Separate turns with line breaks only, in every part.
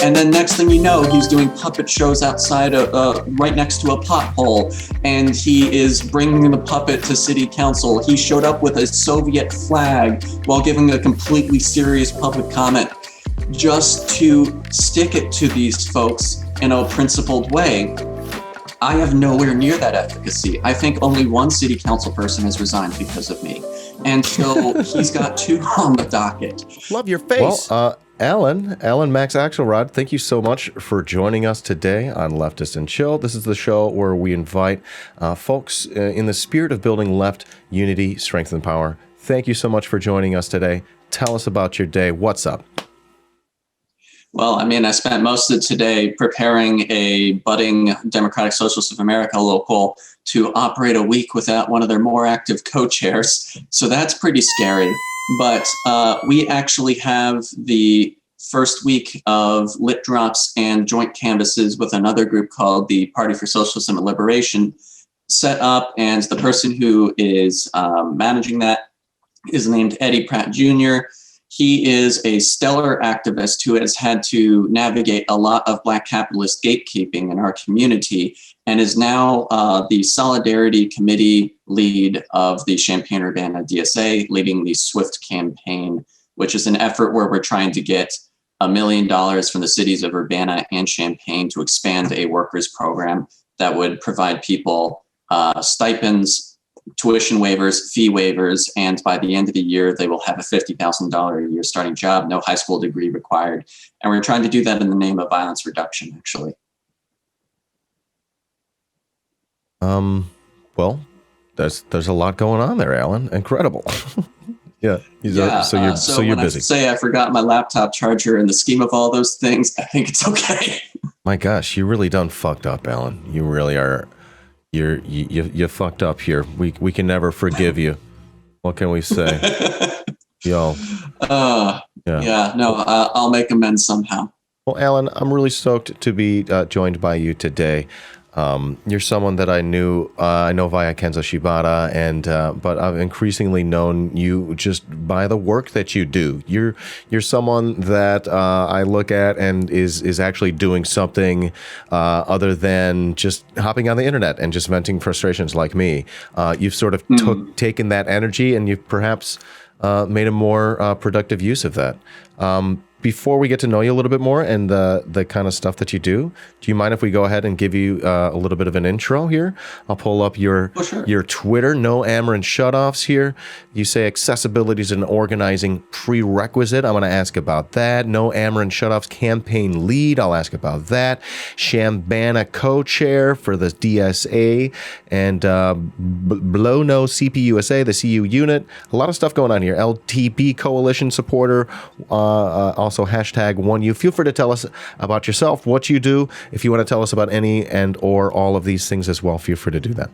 And then next thing you know, he's doing puppet shows outside, right next to a pothole, and he is bringing the puppet to city council. He showed up with a Soviet flag while giving a completely serious public comment, just to stick it to these folks in a principled way. I have nowhere near that efficacy. I think only one city council person has resigned because of me. And so he's got two on the docket.
Love your face.
Well, Allan Max Axelrod, thank you so much for joining us today on Leftist Chill. This is the show where we invite folks in the spirit of building left unity, strength, and power. Thank you so much for joining us today. Tell us about your day. What's up?
Well, I mean, I spent most of today preparing a budding Democratic Socialists of America local to operate a week without one of their more active co-chairs. So that's pretty scary. But we actually have the first week of lit drops and joint canvases with another group called the Party for Socialism and Liberation set up. And the person who is managing that is named Eddie Pratt Jr. He is a stellar activist who has had to navigate a lot of Black capitalist gatekeeping in our community and is now the Solidarity Committee lead of the Champaign-Urbana DSA, leading the SWIFT campaign, which is an effort where we're trying to get $1 million from the cities of Urbana and Champaign to expand a workers program that would provide people stipends, tuition waivers, fee waivers, and by the end of the year, they will have a $50,000 a year starting job, no high school degree required. And we're trying to do that in the name of violence reduction, actually.
Well, there's a lot going on there, Allan. Incredible. Yeah. So you're busy.
I say I forgot my laptop charger in the scheme of all those things, I think it's okay.
My gosh, you really done fucked up, Allan. You really are. You fucked up here. We can never forgive you. What can we say? Yo.
I'll make amends somehow.
Well, Allan, I'm really stoked to be joined by you today. You're someone that I know via Kenzo Shibata, but I've increasingly known you just by the work that you do. You're someone that I look at and is actually doing something other than just hopping on the internet and just venting frustrations like me. You've sort of taken that energy and you've perhaps made a more productive use of that. Before we get to know you a little bit more and the kind of stuff that you do you mind if we go ahead and give you a little bit of an intro here? I'll pull up your Twitter, no Amarin shutoffs here. You say accessibility is an organizing prerequisite. I'm going to ask about that. No Amarin shutoffs campaign lead. I'll ask about that. Shambana co-chair for the DSA and Blow No CPUSA, the CU unit. A lot of stuff going on here. LTB coalition supporter. Also hashtag #OneU. Feel free to tell us about yourself, what you do. If you want to tell us about any and or all of these things as well, feel free to do that.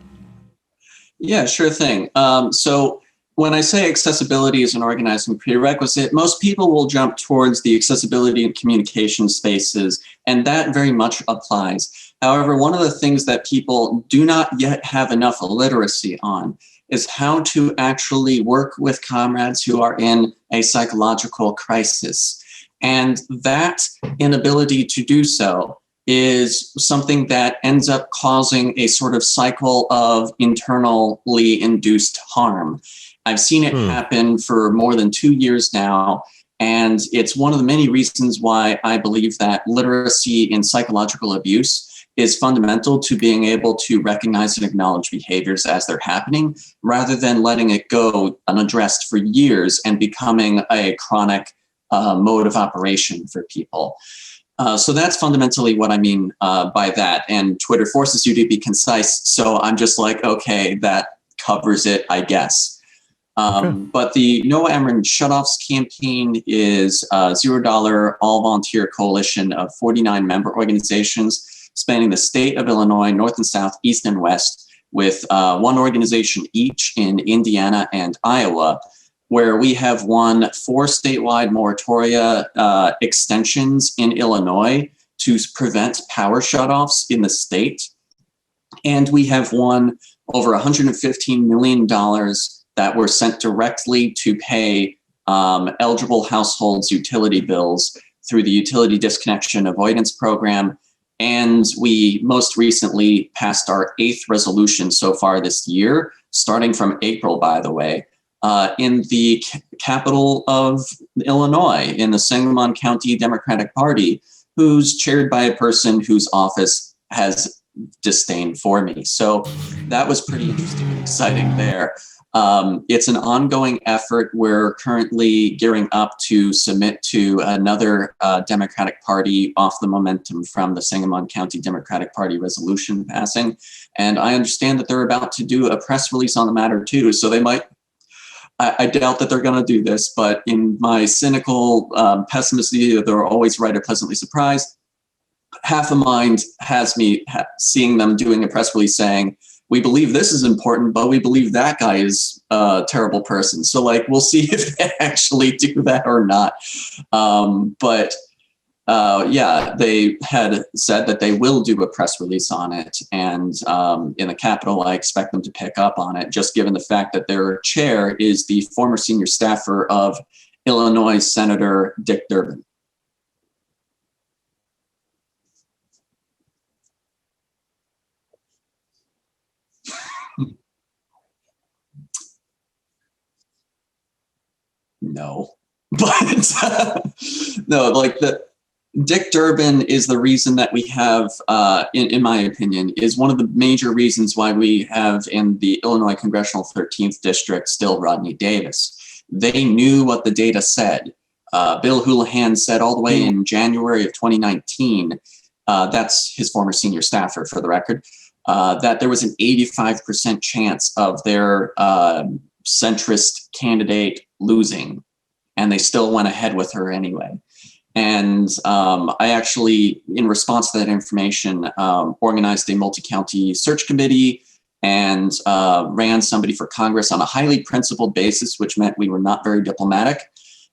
Yeah, sure thing. So when I say accessibility is an organizing prerequisite, most people will jump towards the accessibility and communication spaces, and that very much applies. However, one of the things that people do not yet have enough literacy on is how to actually work with comrades who are in a psychological crisis. And that inability to do so is something that ends up causing a sort of cycle of internally induced harm. I've seen it happen for more than 2 years now. And it's one of the many reasons why I believe that literacy in psychological abuse is fundamental to being able to recognize and acknowledge behaviors as they're happening, rather than letting it go unaddressed for years and becoming a chronic mode of operation for people. So that's fundamentally what I mean by that. And Twitter forces you to be concise. So I'm just like, okay, that covers it, I guess. But the No Amarin Shutoffs campaign is a $0 all-volunteer coalition of 49 member organizations spanning the state of Illinois, north and south, east and west, with one organization each in Indiana and Iowa, where we have won 4 statewide moratoria extensions in Illinois to prevent power shutoffs in the state. And we have won over $115 million that were sent directly to pay eligible households' utility bills through the Utility Disconnection Avoidance Program. And we most recently passed our 8th resolution so far this year, starting from April, by the way, in the capital of Illinois, in the Sangamon County Democratic Party, who's chaired by a person whose office has disdain for me. So that was pretty interesting and exciting there. It's an ongoing effort. We're currently gearing up to submit to another Democratic Party off the momentum from the Sangamon County Democratic Party resolution passing. And I understand that they're about to do a press release on the matter too. So they might, I doubt that they're going to do this, but in my cynical pessimism, they're always right or pleasantly surprised. Half a mind has me seeing them doing a press release saying, we believe this is important, but we believe that guy is a terrible person. So like, we'll see if they actually do that or not. Yeah, they had said that they will do a press release on it. And in the Capitol, I expect them to pick up on it, just given the fact that their chair is the former senior staffer of Illinois Senator Dick Durbin. No, but no, like Dick Durbin is the reason that we have, in my opinion, is one of the major reasons why we have in the Illinois Congressional 13th District still Rodney Davis. They knew what the data said. Bill Houlihan said all the way in January of 2019, that's his former senior staffer for the record, that there was an 85% chance of their centrist candidate losing, and they still went ahead with her anyway. And I actually, in response to that information, organized a multi-county search committee and ran somebody for Congress on a highly principled basis, which meant we were not very diplomatic.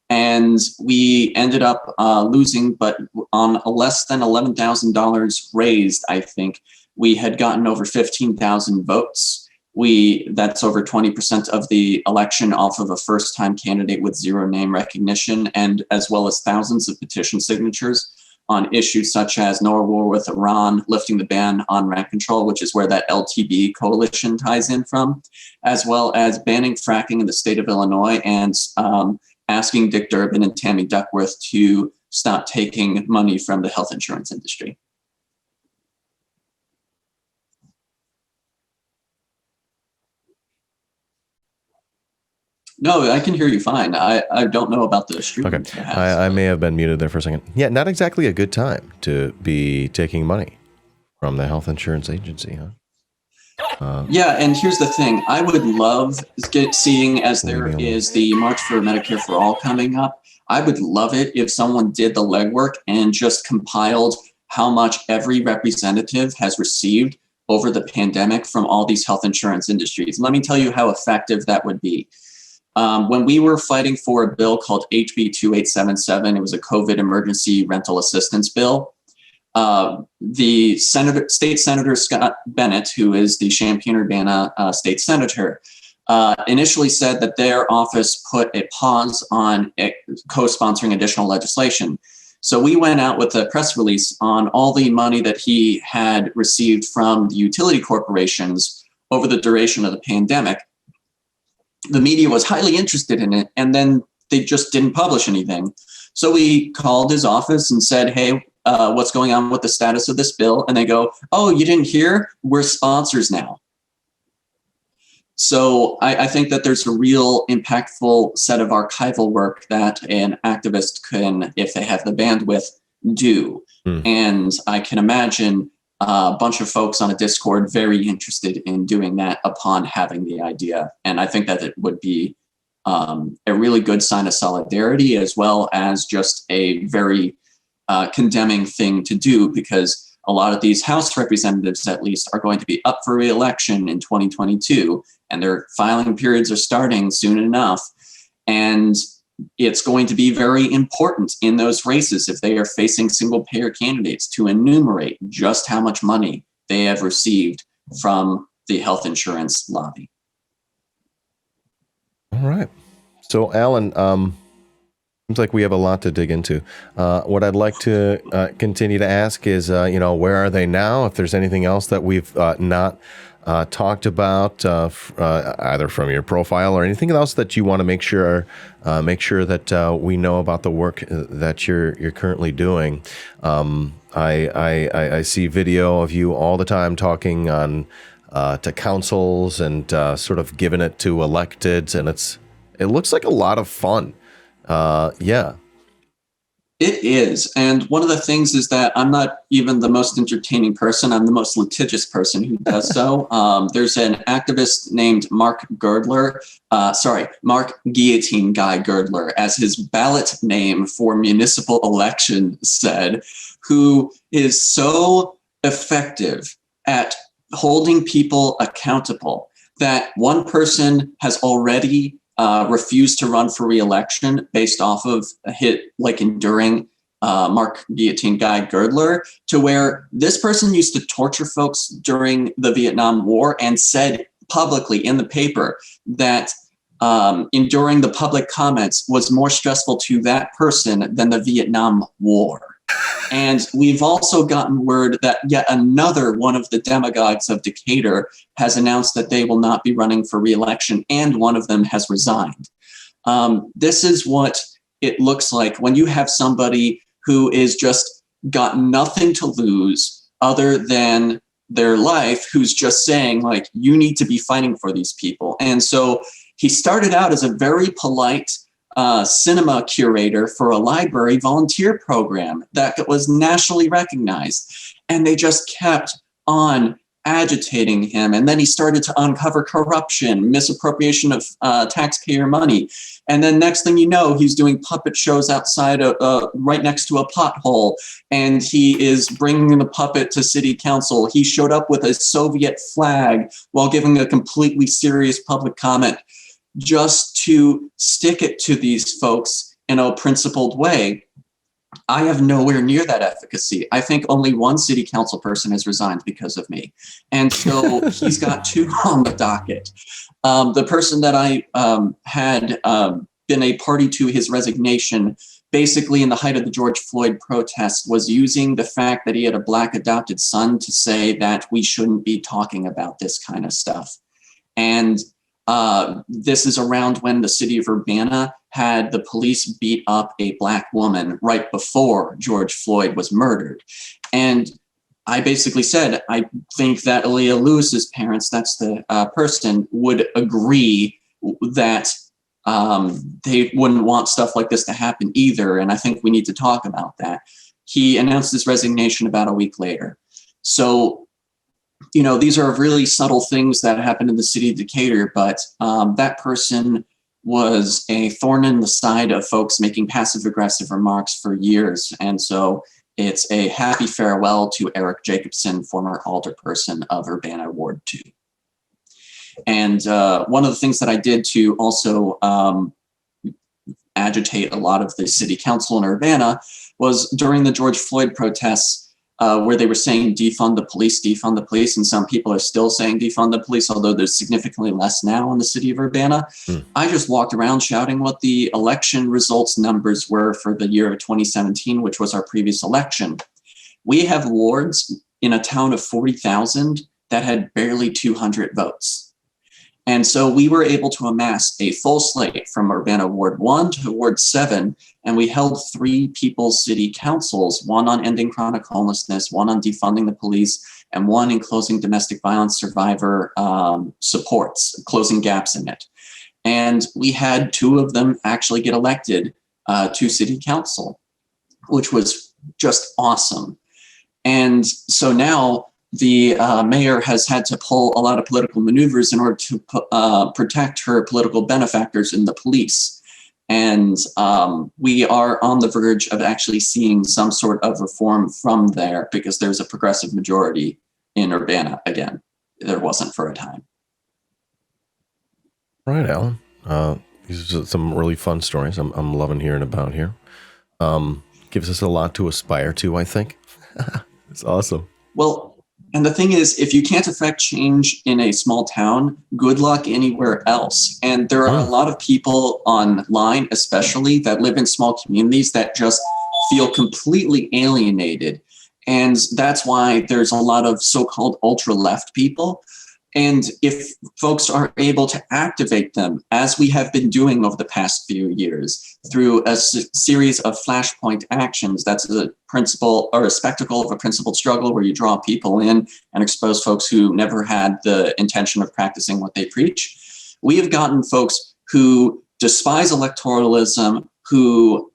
And we ended up losing, but on a less than $11,000 raised, I think, we had gotten over 15,000 votes. That's over 20% of the election off of a first-time candidate with zero name recognition, and as well as thousands of petition signatures on issues such as no war with Iran, lifting the ban on rent control, which is where that LTB coalition ties in from, as well as banning fracking in the state of Illinois and asking Dick Durbin and Tammy Duckworth to stop taking money from the health insurance industry. No, I can hear you fine. I don't know about the streaming.
Okay, I may have been muted there for a second. Yeah, not exactly a good time to be taking money from the health insurance agency, huh?
Yeah, and here's the thing. I would love seeing as there is the March for Medicare for All coming up. I would love it if someone did the legwork and just compiled how much every representative has received over the pandemic from all these health insurance industries. Let me tell you how effective that would be. When we were fighting for a bill called HB 2877, it was a COVID emergency rental assistance bill. The state senator Scott Bennett, who is the Champaign-Urbana state senator, initially said that their office put a pause on co-sponsoring additional legislation. So we went out with a press release on all the money that he had received from the utility corporations over the duration of the pandemic. The media was highly interested in it, and then they just didn't publish anything. So we called his office and said, hey, what's going on with the status of this bill? And they go, oh, you didn't hear? We're sponsors now. So I think that there's a real impactful set of archival work that an activist can, if they have the bandwidth, do. And I can imagine a bunch of folks on a Discord very interested in doing that upon having the idea. And I think that it would be a really good sign of solidarity, as well as just a very condemning thing to do, because a lot of these House representatives, at least, are going to be up for re-election in 2022, and their filing periods are starting soon enough. And it's going to be very important in those races, if they are facing single-payer candidates, to enumerate just how much money they have received from the health insurance lobby.
All right. So, Alan, seems like we have a lot to dig into. What I'd like to continue to ask is, where are they now? If there's anything else that we've not talked about, either from your profile or anything else that you want to make sure that we know about the work that you're currently doing. I see video of you all the time talking on to councils and sort of giving it to electeds, and it looks like a lot of fun. Yeah.
It is. And one of the things is that I'm not even the most entertaining person. I'm the most litigious person who does so. There's an activist named Mark Guillotine Guy Girdler, as his ballot name for municipal election said, who is so effective at holding people accountable that one person has already refused to run for re-election based off of a hit like enduring Mark Guillotine Guy Girdler, to where this person used to torture folks during the Vietnam War and said publicly in the paper that enduring the public comments was more stressful to that person than the Vietnam War. And we've also gotten word that yet another one of the demagogues of Decatur has announced that they will not be running for re-election, and one of them has resigned. This is what it looks like when you have somebody who is just got nothing to lose other than their life, who's just saying, like, you need to be fighting for these people. And so he started out as a very polite cinema curator for a library volunteer program that was nationally recognized. And they just kept on agitating him. And then he started to uncover corruption, misappropriation of taxpayer money. And then next thing you know, he's doing puppet shows outside right next to a pothole. And he is bringing the puppet to city council. He showed up with a Soviet flag while giving a completely serious public comment, just to stick it to these folks in a principled way. I have nowhere near that efficacy. I think only one city council person has resigned because of me. And so he's got two on the docket. The person that I had been a party to his resignation, basically in the height of the George Floyd protest, was using the fact that he had a Black adopted son to say that we shouldn't be talking about this kind of stuff. And this is around when the city of Urbana had the police beat up a Black woman right before George Floyd was murdered. And I basically said, I think that Aaliyah Lewis's parents, that's the person, would agree that they wouldn't want stuff like this to happen either. And I think we need to talk about that. He announced his resignation about a week later. So, you know, these are really subtle things that happen in the city of Decatur, but that person was a thorn in the side of folks making passive aggressive remarks for years. And so it's a happy farewell to Eric Jacobson, former alderperson of Urbana Ward 2. And one of the things that I did to also agitate a lot of the city council in Urbana was during the George Floyd protests, where they were saying defund the police, and some people are still saying defund the police, although there's significantly less now in the city of Urbana. I just walked around shouting what the election results numbers were for the year of 2017, which was our previous election. We have wards in a town of 40,000 that had barely 200 votes. And so we were able to amass a full slate from Urbana Ward 1 to Ward 7, and we held 3 people's city councils, one on ending chronic homelessness, one on defunding the police, and one in closing domestic violence survivor supports, closing gaps in it. And we had 2 of them actually get elected to city council, which was just awesome. And so now the mayor has had to pull a lot of political maneuvers in order to protect her political benefactors in the police. And we are on the verge of actually seeing some sort of reform from there, because there's a progressive majority in Urbana again. There wasn't for a time.
Right, Alan. These are some really fun stories. I'm loving hearing about here. Gives us a lot to aspire to, I think. It's awesome.
Well, And the thing is, if you can't affect change in a small town, good luck anywhere else. And there are a lot of people online, especially, that live in small communities that just feel completely alienated. And that's why there's a lot of so-called ultra-left people. And if folks are able to activate them, as we have been doing over the past few years, through a series of flashpoint actions, that's a principle or a spectacle of a principled struggle where you draw people in and expose folks who never had the intention of practicing what they preach. We have gotten folks who despise electoralism, who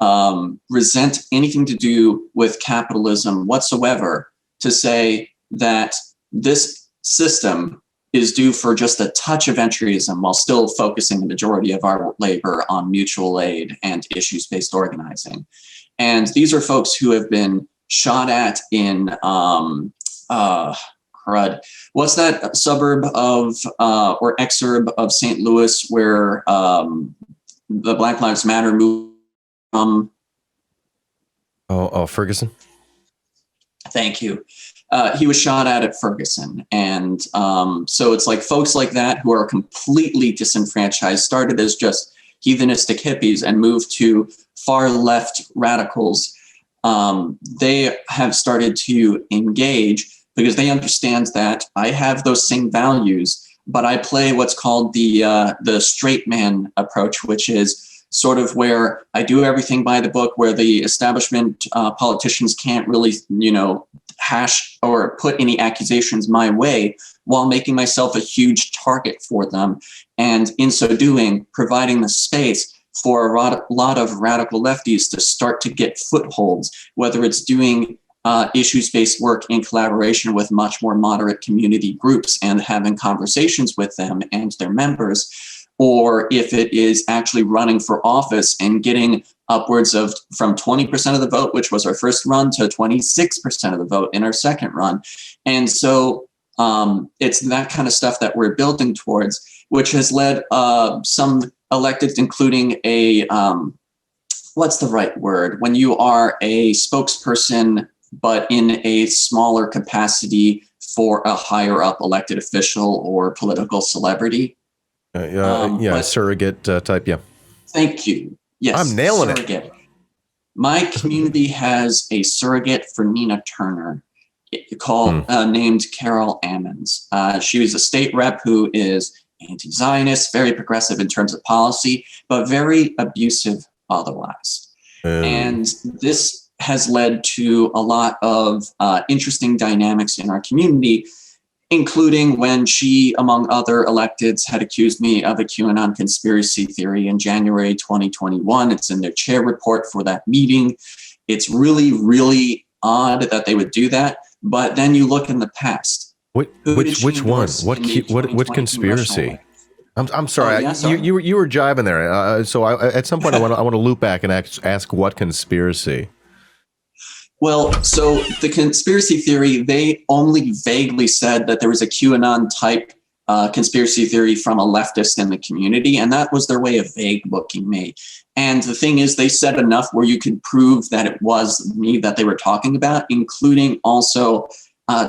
resent anything to do with capitalism whatsoever, to say that this system is due for just a touch of entryism while still focusing the majority of our labor on mutual aid and issues-based organizing. And these are folks who have been shot at in, what's that suburb of, or exurb of St. Louis where the Black Lives Matter movement from?
Ferguson?
Thank you. He was shot at Ferguson. And so it's like folks like that who are completely disenfranchised, started as just heathenistic hippies and moved to far left radicals. They have started to engage because they understand that I have those same values, but I play what's called the straight man approach, which is sort of where I do everything by the book, where the establishment politicians can't really, hash or put any accusations my way, while making myself a huge target for them. And in so doing, providing the space for a lot of radical lefties to start to get footholds, whether it's doing issues-based work in collaboration with much more moderate community groups and having conversations with them and their members, or if it is actually running for office and getting upwards of from 20% of the vote, which was our first run, to 26% of the vote in our second run. And so it's that kind of stuff that we're building towards, which has led some electeds, including a, what's the right word? When you are a spokesperson, but in a smaller capacity for a higher up elected official or political celebrity.
Surrogate type, yeah.
Thank you. Yes,
I'm nailing
surrogate.
it.
My community has a surrogate for Nina Turner named Carol Ammons. She was a state rep who is anti-Zionist, very progressive in terms of policy, but very abusive otherwise. And this has led to a lot of interesting dynamics in our community, including when she, among other electeds, had accused me of a QAnon conspiracy theory in January 2021. It's in their chair report for that meeting. It's really, really odd that they would do that. But then you look in the past.
Which one? What conspiracy? I'm sorry.
Sorry.
You were jiving there. So at some point I want to loop back and ask what conspiracy.
Well, so the conspiracy theory, they only vaguely said that there was a QAnon type conspiracy theory from a leftist in the community, and that was their way of vague booking me. And the thing is, they said enough where you could prove that it was me that they were talking about, including also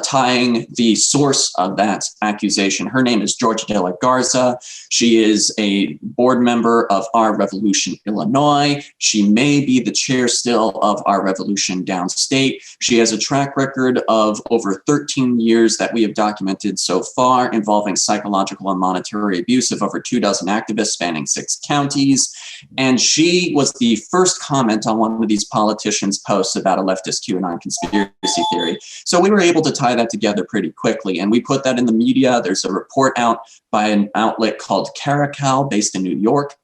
tying the source of that accusation. Her name is Georgia de la Garza. She is a board member of Our Revolution Illinois. She may be the chair still of Our Revolution downstate. She has a track record of over 13 years that we have documented so far, involving psychological and monetary abuse of over 24 activists spanning 6 counties. And she was the first comment on one of these politicians' posts about a leftist QAnon conspiracy theory. So we were able to tie that together pretty quickly, and we put that in the media. There's a report out by an outlet called Caracal, based in New York.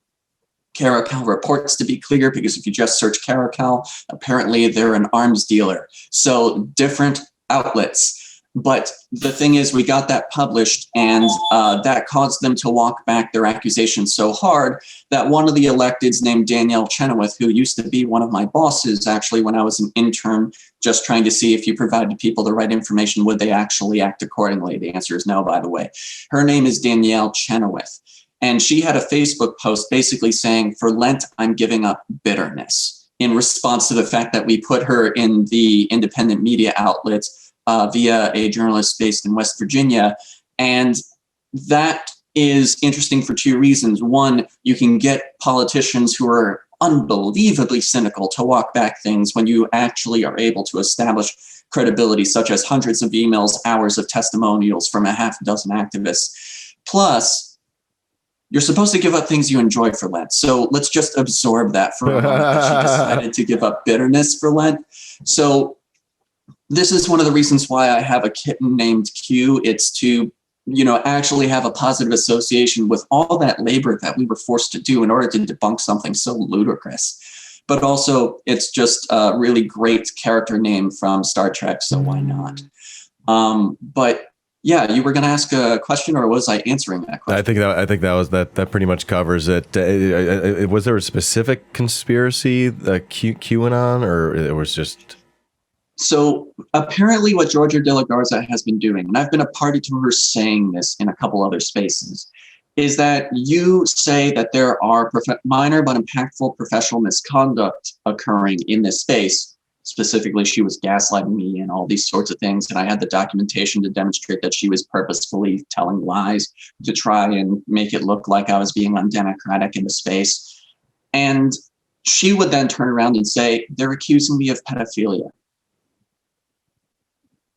Caracal reports, to be clear, because if you just search Caracal, apparently they're an arms dealer. So different outlets. But the thing is, we got that published, and that caused them to walk back their accusations so hard that one of the electeds, named Danielle Chenoweth, who used to be one of my bosses, actually, when I was an intern, just trying to see if you provided people the right information, would they actually act accordingly? The answer is no, by the way. Her name is Danielle Chenoweth. And she had a Facebook post basically saying, for Lent, I'm giving up bitterness, in response to the fact that we put her in the independent media outlets via a journalist based in West Virginia. And that is interesting for two reasons. One, you can get politicians who are unbelievably cynical to walk back things when you actually are able to establish credibility, such as hundreds of emails, hours of testimonials from a half a dozen activists. Plus, you're supposed to give up things you enjoy for Lent. So let's just absorb that for a moment, that she decided to give up bitterness for Lent. So this is one of the reasons why I have a kitten named Q. It's to, actually have a positive association with all that labor that we were forced to do in order to debunk something so ludicrous. But also, it's just a really great character name from Star Trek, so why not? But yeah, you were going to ask a question, or was I answering that question?
I think that pretty much covers it. Was there a specific conspiracy, QAnon, or it was just?
So apparently what Georgia de la Garza has been doing, and I've been a party to her saying this in a couple other spaces, is that you say that there are minor but impactful professional misconduct occurring in this space. Specifically, she was gaslighting me and all these sorts of things. And I had the documentation to demonstrate that she was purposefully telling lies to try and make it look like I was being undemocratic in the space. And she would then turn around and say, they're accusing me of pedophilia.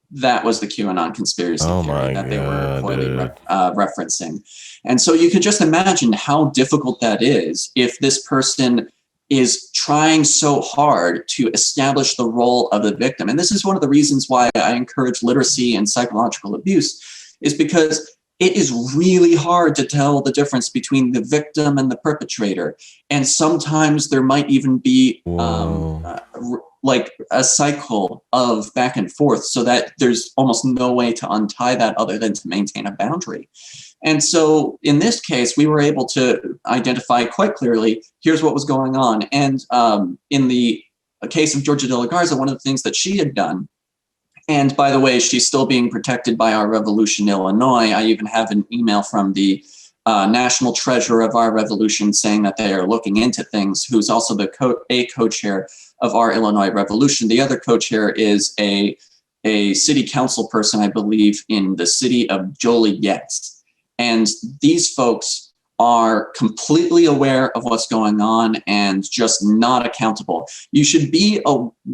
That was the QAnon conspiracy theory that they were coyly referencing. And so you could just imagine how difficult that is if this person is trying so hard to establish the role of the victim. And this is one of the reasons why I encourage literacy and psychological abuse, is because it is really hard to tell the difference between the victim and the perpetrator. And sometimes there might even be like a cycle of back and forth, so that there's almost no way to untie that other than to maintain a boundary. And so in this case, we were able to identify quite clearly, here's what was going on. And in the case of Georgia de la Garza, one of the things that she had done, and by the way, she's still being protected by Our Revolution Illinois. I even have an email from the national treasurer of Our Revolution saying that they are looking into things, who's also the co-chair of Our Illinois Revolution. The other co-chair is a city council person, I believe, in the city of Joliet. And these folks are completely aware of what's going on and just not accountable. You should be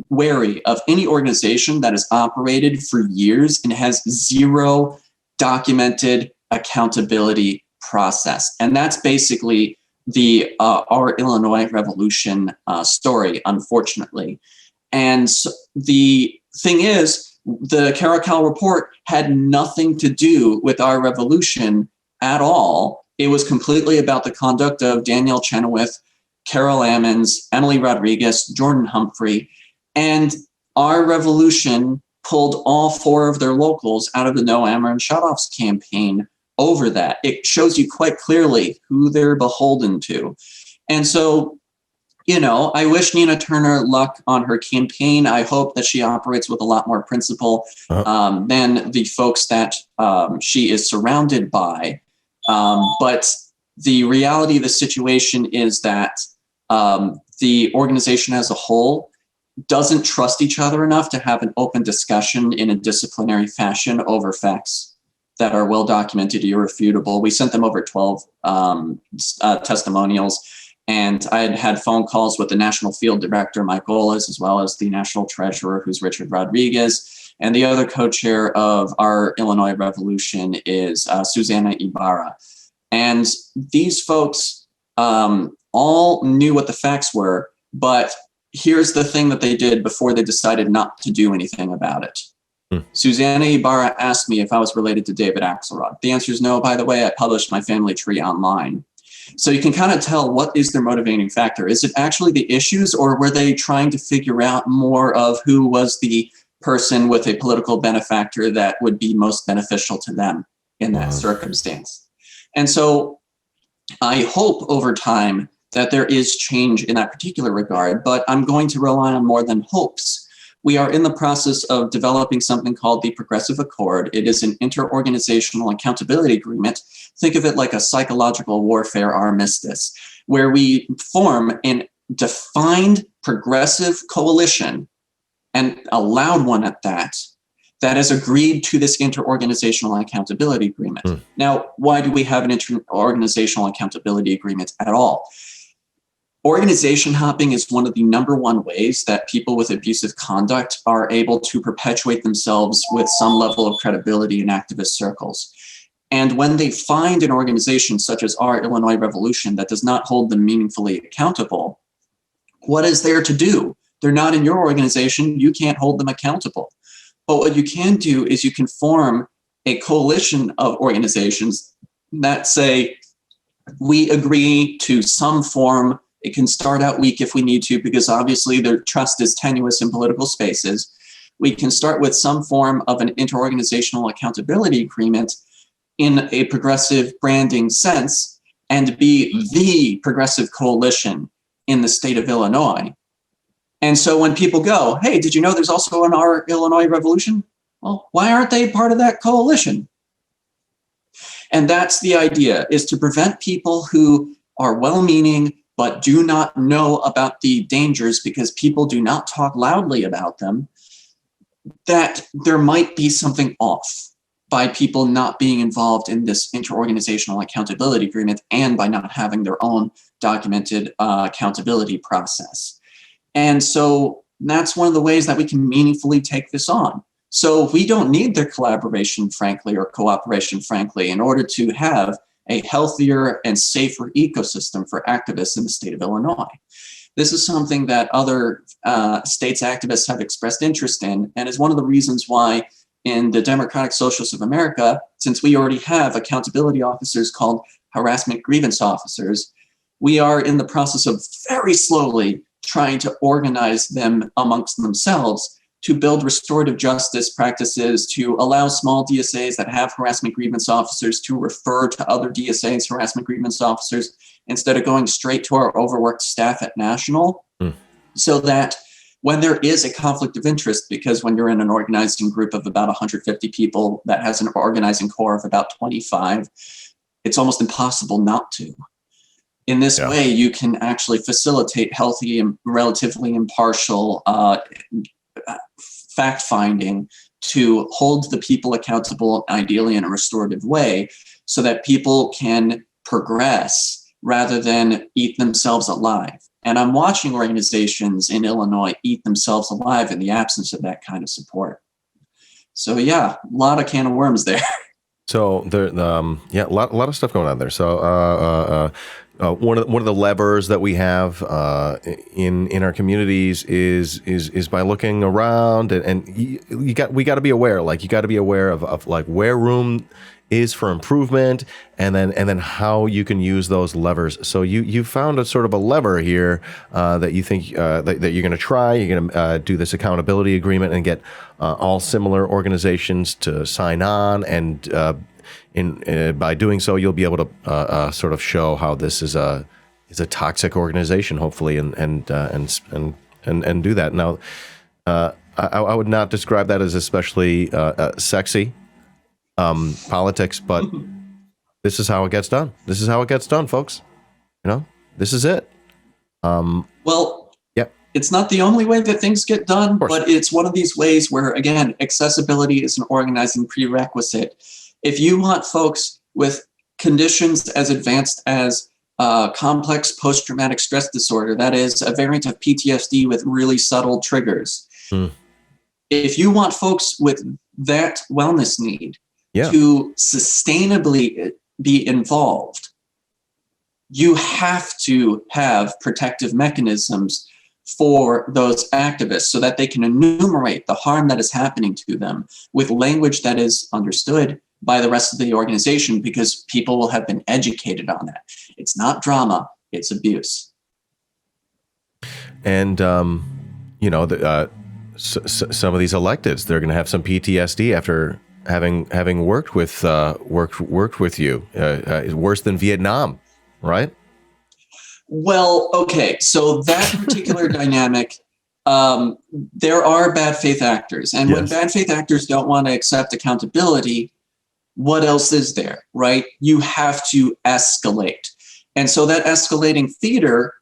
wary of any organization that has operated for years and has zero documented accountability process. And that's basically the Our Illinois Revolution story, unfortunately. And so the thing is, the Caracal report had nothing to do with Our Revolution at all. It was completely about the conduct of Danielle Chenoweth, Carol Ammons, Emily Rodriguez, Jordan Humphrey, and Our Revolution pulled all four of their locals out of the No Amaran Shutoffs campaign over that. It shows you quite clearly who they're beholden to. And so, I wish Nina Turner luck on her campaign. I hope that she operates with a lot more principle than the folks that she is surrounded by. But the reality of the situation is that the organization as a whole doesn't trust each other enough to have an open discussion in a disciplinary fashion over facts that are well documented, irrefutable. We sent them over 12 testimonials, and I had phone calls with the national field director, Mike Olas, as well as the national treasurer, who's Richard Rodriguez. And the other co-chair of Our Illinois Revolution is Susanna Ibarra. And these folks all knew what the facts were, but here's the thing that they did before they decided not to do anything about it. Susanna Ibarra asked me if I was related to David Axelrod. The answer is no. By the way, I published my family tree online. So you can kind of tell what is their motivating factor. Is it actually the issues, or were they trying to figure out more of who was the person with a political benefactor that would be most beneficial to them in that circumstance? And so I hope over time that there is change in that particular regard, but I'm going to rely on more than hopes. We are in the process of developing something called the Progressive Accord. It is an interorganizational accountability agreement. Think of it like a psychological warfare armistice, where we form a defined progressive coalition, and a loud one at that that has agreed to this interorganizational accountability agreement. Now, why do we have an interorganizational accountability agreement at all? Organization hopping is one of the number one ways that people with abusive conduct are able to perpetuate themselves with some level of credibility in activist circles. And when they find an organization such as our Illinois Revolution that does not hold them meaningfully accountable, what is there to do? They're not in your organization. You can't hold them accountable. But what you can do is you can form a coalition of organizations that say, we agree to some form. It can start out weak if we need to, because obviously their trust is tenuous in political spaces. We can start with some form of an interorganizational accountability agreement in a progressive branding sense and be the progressive coalition in the state of Illinois. And so when people go, hey, did you know there's also an Our Illinois Revolution? Well, why aren't they part of that coalition? And that's the idea, is to prevent people who are well-meaning but do not know about the dangers because people do not talk loudly about them, that there might be something off by people not being involved in this interorganizational accountability agreement and by not having their own documented accountability process. And so that's one of the ways that we can meaningfully take this on. So we don't need their collaboration, frankly, or cooperation, frankly, in order to have a healthier and safer ecosystem for activists in the state of Illinois. This is something that other states' activists have expressed interest in, and is one of the reasons why in the Democratic Socialists of America, since we already have accountability officers called harassment grievance officers, we are in the process of very slowly trying to organize them amongst themselves to build restorative justice practices, to allow small DSAs that have harassment grievance officers to refer to other DSAs, harassment grievance officers, instead of going straight to our overworked staff at national, so that when there is a conflict of interest, because when you're in an organizing group of about 150 people that has an organizing core of about 25, it's almost impossible not to. In this way, you can actually facilitate healthy and relatively impartial fact-finding to hold the people accountable, ideally in a restorative way, so that people can progress rather than eat themselves alive. And I'm watching organizations in Illinois eat themselves alive in the absence of that kind of support. So yeah, a lot of can of worms there.
So there, a lot of stuff going on there. So one of the levers that we have in our communities is by looking around, and we got to be aware. Like, you got to be aware of like where room is for improvement, and then how you can use those levers. So you found a sort of a lever here that you think that you're going to try. You're going to do this accountability agreement and get all similar organizations to sign on, and by doing so, you'll be able to sort of show how this is a toxic organization, hopefully, and do that. Now, I would not describe that as especially sexy politics, but this is how it gets done. This is how it gets done, folks. You know, this is it.
Well, it's not the only way that things get done, but it's one of these ways where, again, accessibility is an organizing prerequisite. If you want folks with conditions as advanced as complex post-traumatic stress disorder, that is a variant of PTSD with really subtle triggers. If you want folks with that wellness need to sustainably be involved, you have to have protective mechanisms for those activists so that they can enumerate the harm that is happening to them with language that is understood by the rest of the organization, because people will have been educated on that. It's not drama, it's abuse. And,
some of these electeds, they're going to have some PTSD after having worked with you. Worse than Vietnam, right?
Well, okay. So that particular dynamic, there are bad faith actors. And when bad faith actors don't want to accept accountability, what else is there, right? You have to escalate. And so that escalating theater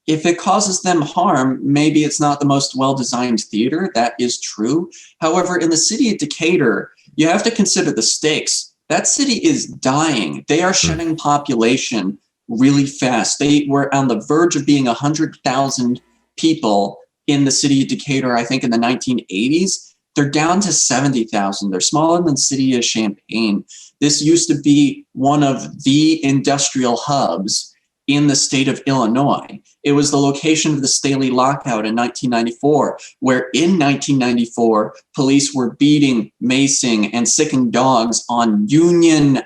if it causes them harm, maybe it's not the most well-designed theater. That is true. However, in the city of Decatur, you have to consider the stakes. That city is dying. They are shedding population really fast. They were on the verge of being 100,000 people in the city of Decatur, I think in the 1980s. They're down to 70,000. They're smaller than the city of Champaign. This used to be one of the industrial hubs in the state of Illinois. It was the location of the Staley lockout in 1994, where in 1994, police were beating, macing, and sicking dogs on union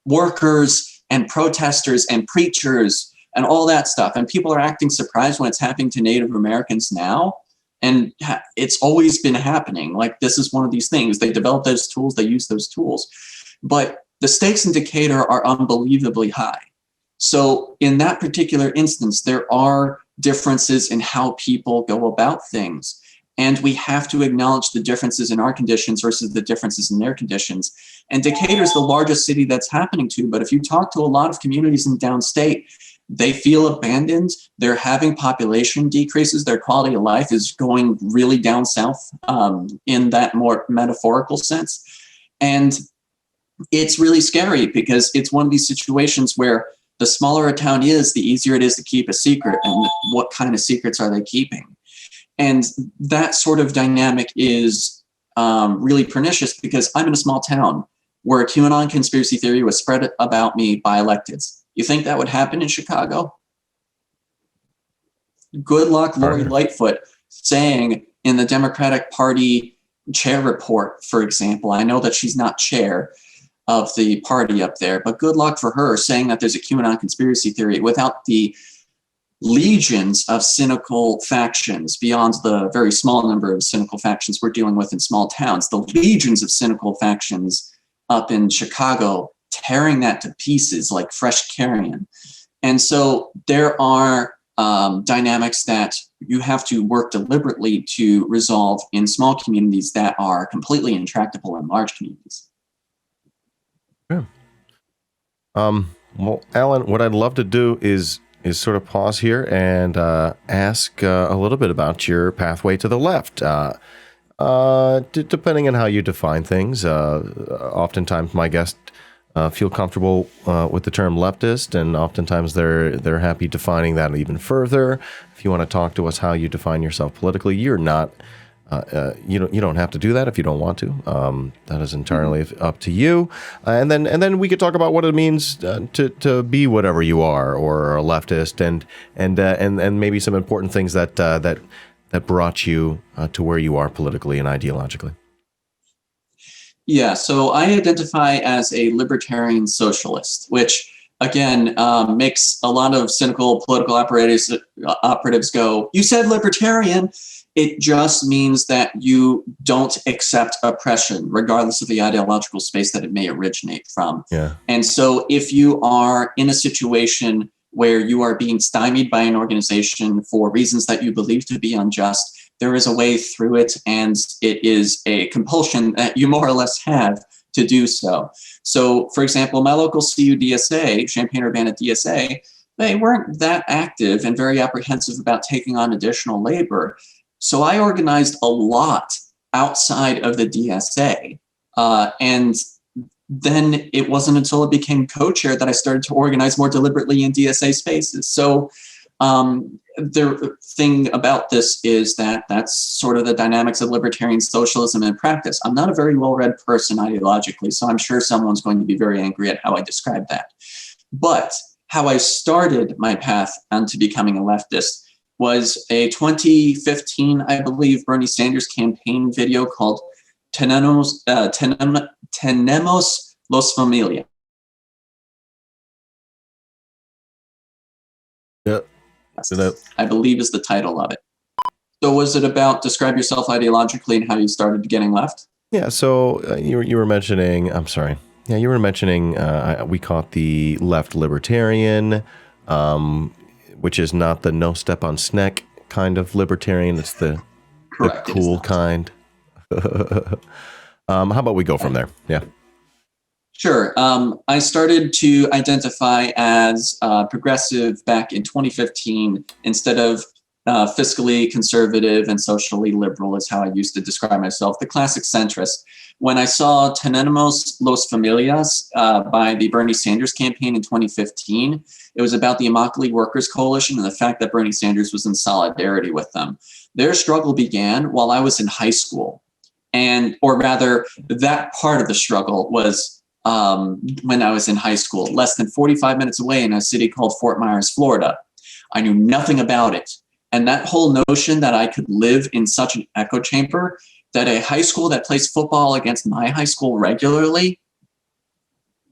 workers and protesters and preachers and all that stuff. And people are acting surprised when it's happening to Native Americans now. And it's always been happening. Like, this is one of these things. They develop those tools, they use those tools. But the stakes in Decatur are unbelievably high. So in that particular instance, there are differences in how people go about things. And we have to acknowledge the differences in our conditions versus the differences in their conditions. And Decatur is the largest city that's happening to, but if you talk to a lot of communities in downstate, they feel abandoned. They're having population decreases. Their quality of life is going really down south in that more metaphorical sense. And it's really scary because it's one of these situations where the smaller a town is, the easier it is to keep a secret. And what kind of secrets are they keeping? And that sort of dynamic is really pernicious because I'm in a small town where a QAnon conspiracy theory was spread about me by electeds. You think that would happen in Chicago? Good luck, Lori Lightfoot, saying in the Democratic Party chair report, for example, I know that she's not chair of the party up there, but good luck for her saying that there's a QAnon conspiracy theory without the legions of cynical factions beyond the very small number of cynical factions we're dealing with in small towns, the legions of cynical factions up in Chicago tearing that to pieces like fresh carrion. And so there are dynamics that you have to work deliberately to resolve in small communities that are completely intractable in large communities.
Yeah. Well, Allan, what I'd love to do is sort of pause here and ask a little bit about your pathway to the left. Depending on how you define things, oftentimes my guests feel comfortable with the term leftist, and oftentimes they're happy defining that even further. If you want to talk to us how you define yourself politically, you're not. You don't have to do that if you don't want to. That is entirely up to you. And then we could talk about what it means to be whatever you are, or a leftist, and maybe some important things that brought you to where you are politically and ideologically.
Yeah, so I identify as a libertarian socialist, which again makes a lot of cynical political operatives go, "You said libertarian." It just means that you don't accept oppression, regardless of the ideological space that it may originate from.
Yeah.
And so if you are in a situation where you are being stymied by an organization for reasons that you believe to be unjust, there is a way through it, and it is a compulsion that you more or less have to do so. So, for example, my local CUDSA, Champaign-Urbana DSA, they weren't that active and very apprehensive about taking on additional labor. So I organized a lot outside of the DSA. And then it wasn't until I became co-chair that I started to organize more deliberately in DSA spaces. So the thing about this is that that's sort of the dynamics of libertarian socialism in practice. I'm not a very well-read person ideologically, so I'm sure someone's going to be very angry at how I describe that. But how I started my path onto becoming a leftist was a 2015, I believe, Bernie Sanders campaign video called Tenemos Los Familia.
Yeah.
I believe is the title of it. So was it about describe yourself ideologically and how you started getting left?
Yeah, so you were mentioning, I'm sorry. Yeah, you were mentioning, we call it the left libertarian, which is not the no step on snack kind of libertarian. It's the cool kind. How about we go from there? Yeah.
Sure. I started to identify as progressive back in 2015 instead of fiscally conservative and socially liberal is how I used to describe myself, the classic centrist. When I saw Tenemos Los Familias by the Bernie Sanders campaign in 2015, it was about the Immokalee Workers Coalition and the fact that Bernie Sanders was in solidarity with them. Their struggle began while I was in high school. And, or rather, that part of the struggle was when I was in high school, less than 45 minutes away in a city called Fort Myers, Florida. I knew nothing about it. And that whole notion that I could live in such an echo chamber, that a high school that plays football against my high school regularly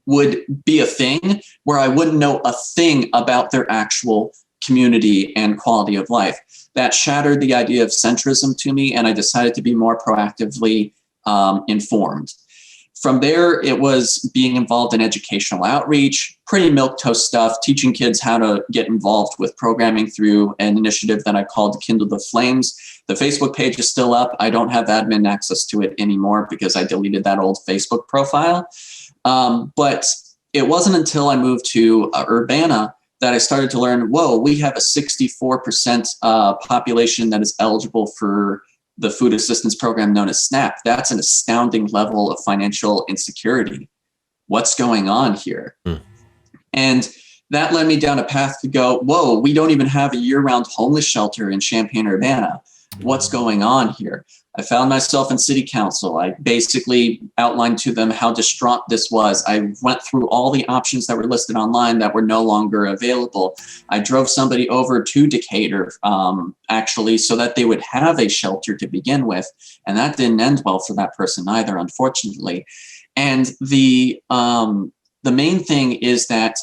would be a thing where I wouldn't know a thing about their actual community and quality of life. That shattered the idea of centrism to me, and I decided to be more proactively informed. From there, it was being involved in educational outreach, pretty milquetoast stuff, teaching kids how to get involved with programming through an initiative that I called Kindle the Flames. The Facebook page is still up. I don't have admin access to it anymore because I deleted that old Facebook profile. But it wasn't until I moved to Urbana that I started to learn, whoa, we have a 64% population that is eligible for the food assistance program known as SNAP. That's an astounding level of financial insecurity. What's going on here? And that led me down a path to go, whoa, we don't even have a year-round homeless shelter in Champaign-Urbana. What's going on here? I found myself in city council. I basically outlined to them how distraught this was. I went through all the options that were listed online that were no longer available. I drove somebody over to Decatur, actually, so that they would have a shelter to begin with. And that didn't end well for that person either, unfortunately. And the main thing is that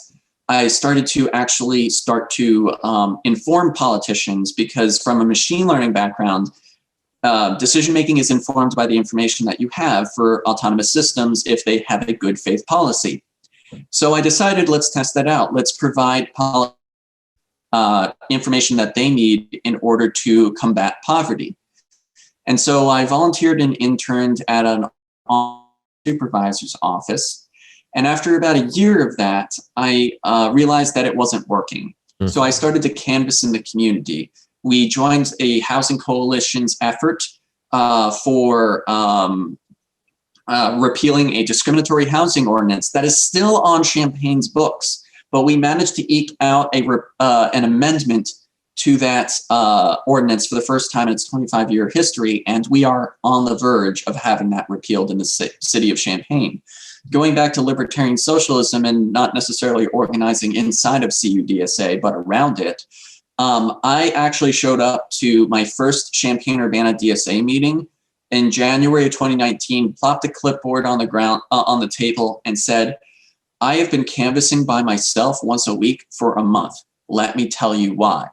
I started to actually inform politicians, because from a machine learning background, decision-making is informed by the information that you have for autonomous systems if they have a good faith policy. So I decided, let's test that out. Let's provide information that they need in order to combat poverty. And so I volunteered and interned at an supervisor's office. And after about a year of that, I realized that it wasn't working. So I started to canvass in the community. We joined a housing coalition's effort for repealing a discriminatory housing ordinance that is still on Champaign's books. But we managed to eke out an amendment to that ordinance for the first time in its 25-year history, and we are on the verge of having that repealed in the city of Champaign. Going back to libertarian socialism and not necessarily organizing inside of CUDSA, but around it, I actually showed up to my first Champaign-Urbana DSA meeting in January of 2019, plopped a clipboard on the ground, on the table, and said, I have been canvassing by myself once a week for a month. Let me tell you why.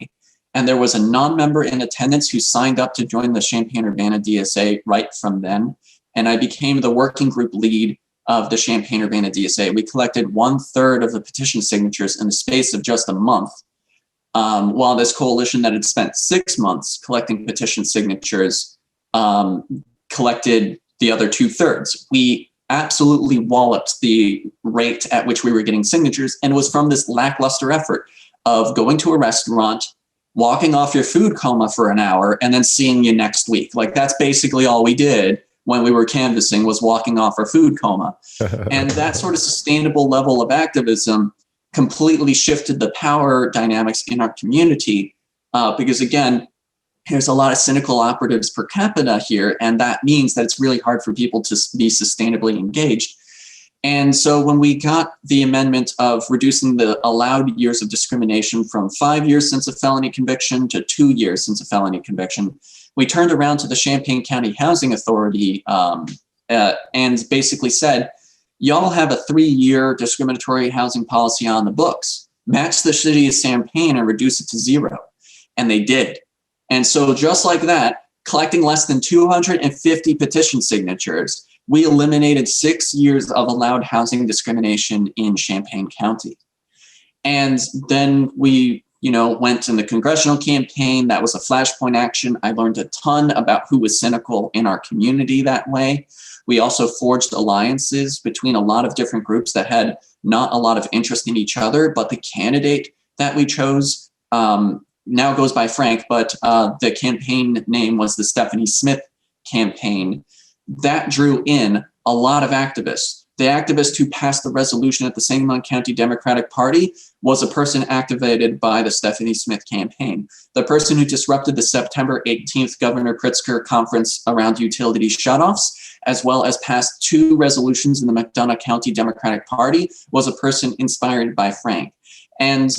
And there was a non-member in attendance who signed up to join the Champaign-Urbana DSA right from then. And I became the working group lead of the Champaign-Urbana DSA. We collected 1/3 of the petition signatures in the space of just a month, while this coalition that had spent 6 months collecting petition signatures collected the other 2/3. We absolutely walloped the rate at which we were getting signatures, and it was from this lackluster effort of going to a restaurant, walking off your food coma for an hour, and then seeing you next week. Like, that's basically all we did when we were canvassing, was walking off our food coma. And that sort of sustainable level of activism completely shifted the power dynamics in our community, because again, there's a lot of cynical operatives per capita here, and that means that it's really hard for people to be sustainably engaged. And so when we got the amendment of reducing the allowed years of discrimination from 5 years since a felony conviction to 2 years since a felony conviction, we turned around to the Champaign County Housing Authority and basically said, y'all have a 3-year discriminatory housing policy on the books. Match the city of Champaign and reduce it to 0. And they did. And so just like that, collecting less than 250 petition signatures, we eliminated 6 years of allowed housing discrimination in Champaign County. And then we, went in the congressional campaign. That was a flashpoint action. I learned a ton about who was cynical in our community that way. We also forged alliances between a lot of different groups that had not a lot of interest in each other, but the candidate that we chose now goes by Frank, but the campaign name was the Stephanie Smith campaign. That drew in a lot of activists. The activist who passed the resolution at the Sangamon County Democratic Party was a person activated by the Stephanie Smith campaign. The person who disrupted the September 18th Governor Pritzker conference around utility shutoffs, as well as passed 2 resolutions in the McDonough County Democratic Party, was a person inspired by Frank. And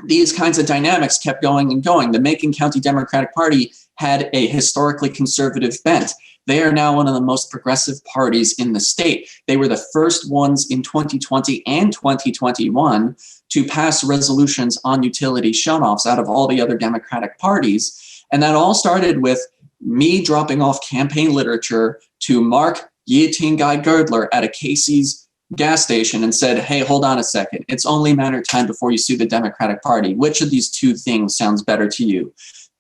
these kinds of dynamics kept going and going. The Macon County Democratic Party had a historically conservative bent. They are now one of the most progressive parties in the state. They were the first ones in 2020 and 2021 to pass resolutions on utility shutoffs out of all the other Democratic parties. And that all started with me dropping off campaign literature to Mark Guillotine Guy Girdler at a Casey's gas station and said, hey, hold on a second. It's only a matter of time before you sue the Democratic Party. Which of these 2 things sounds better to you?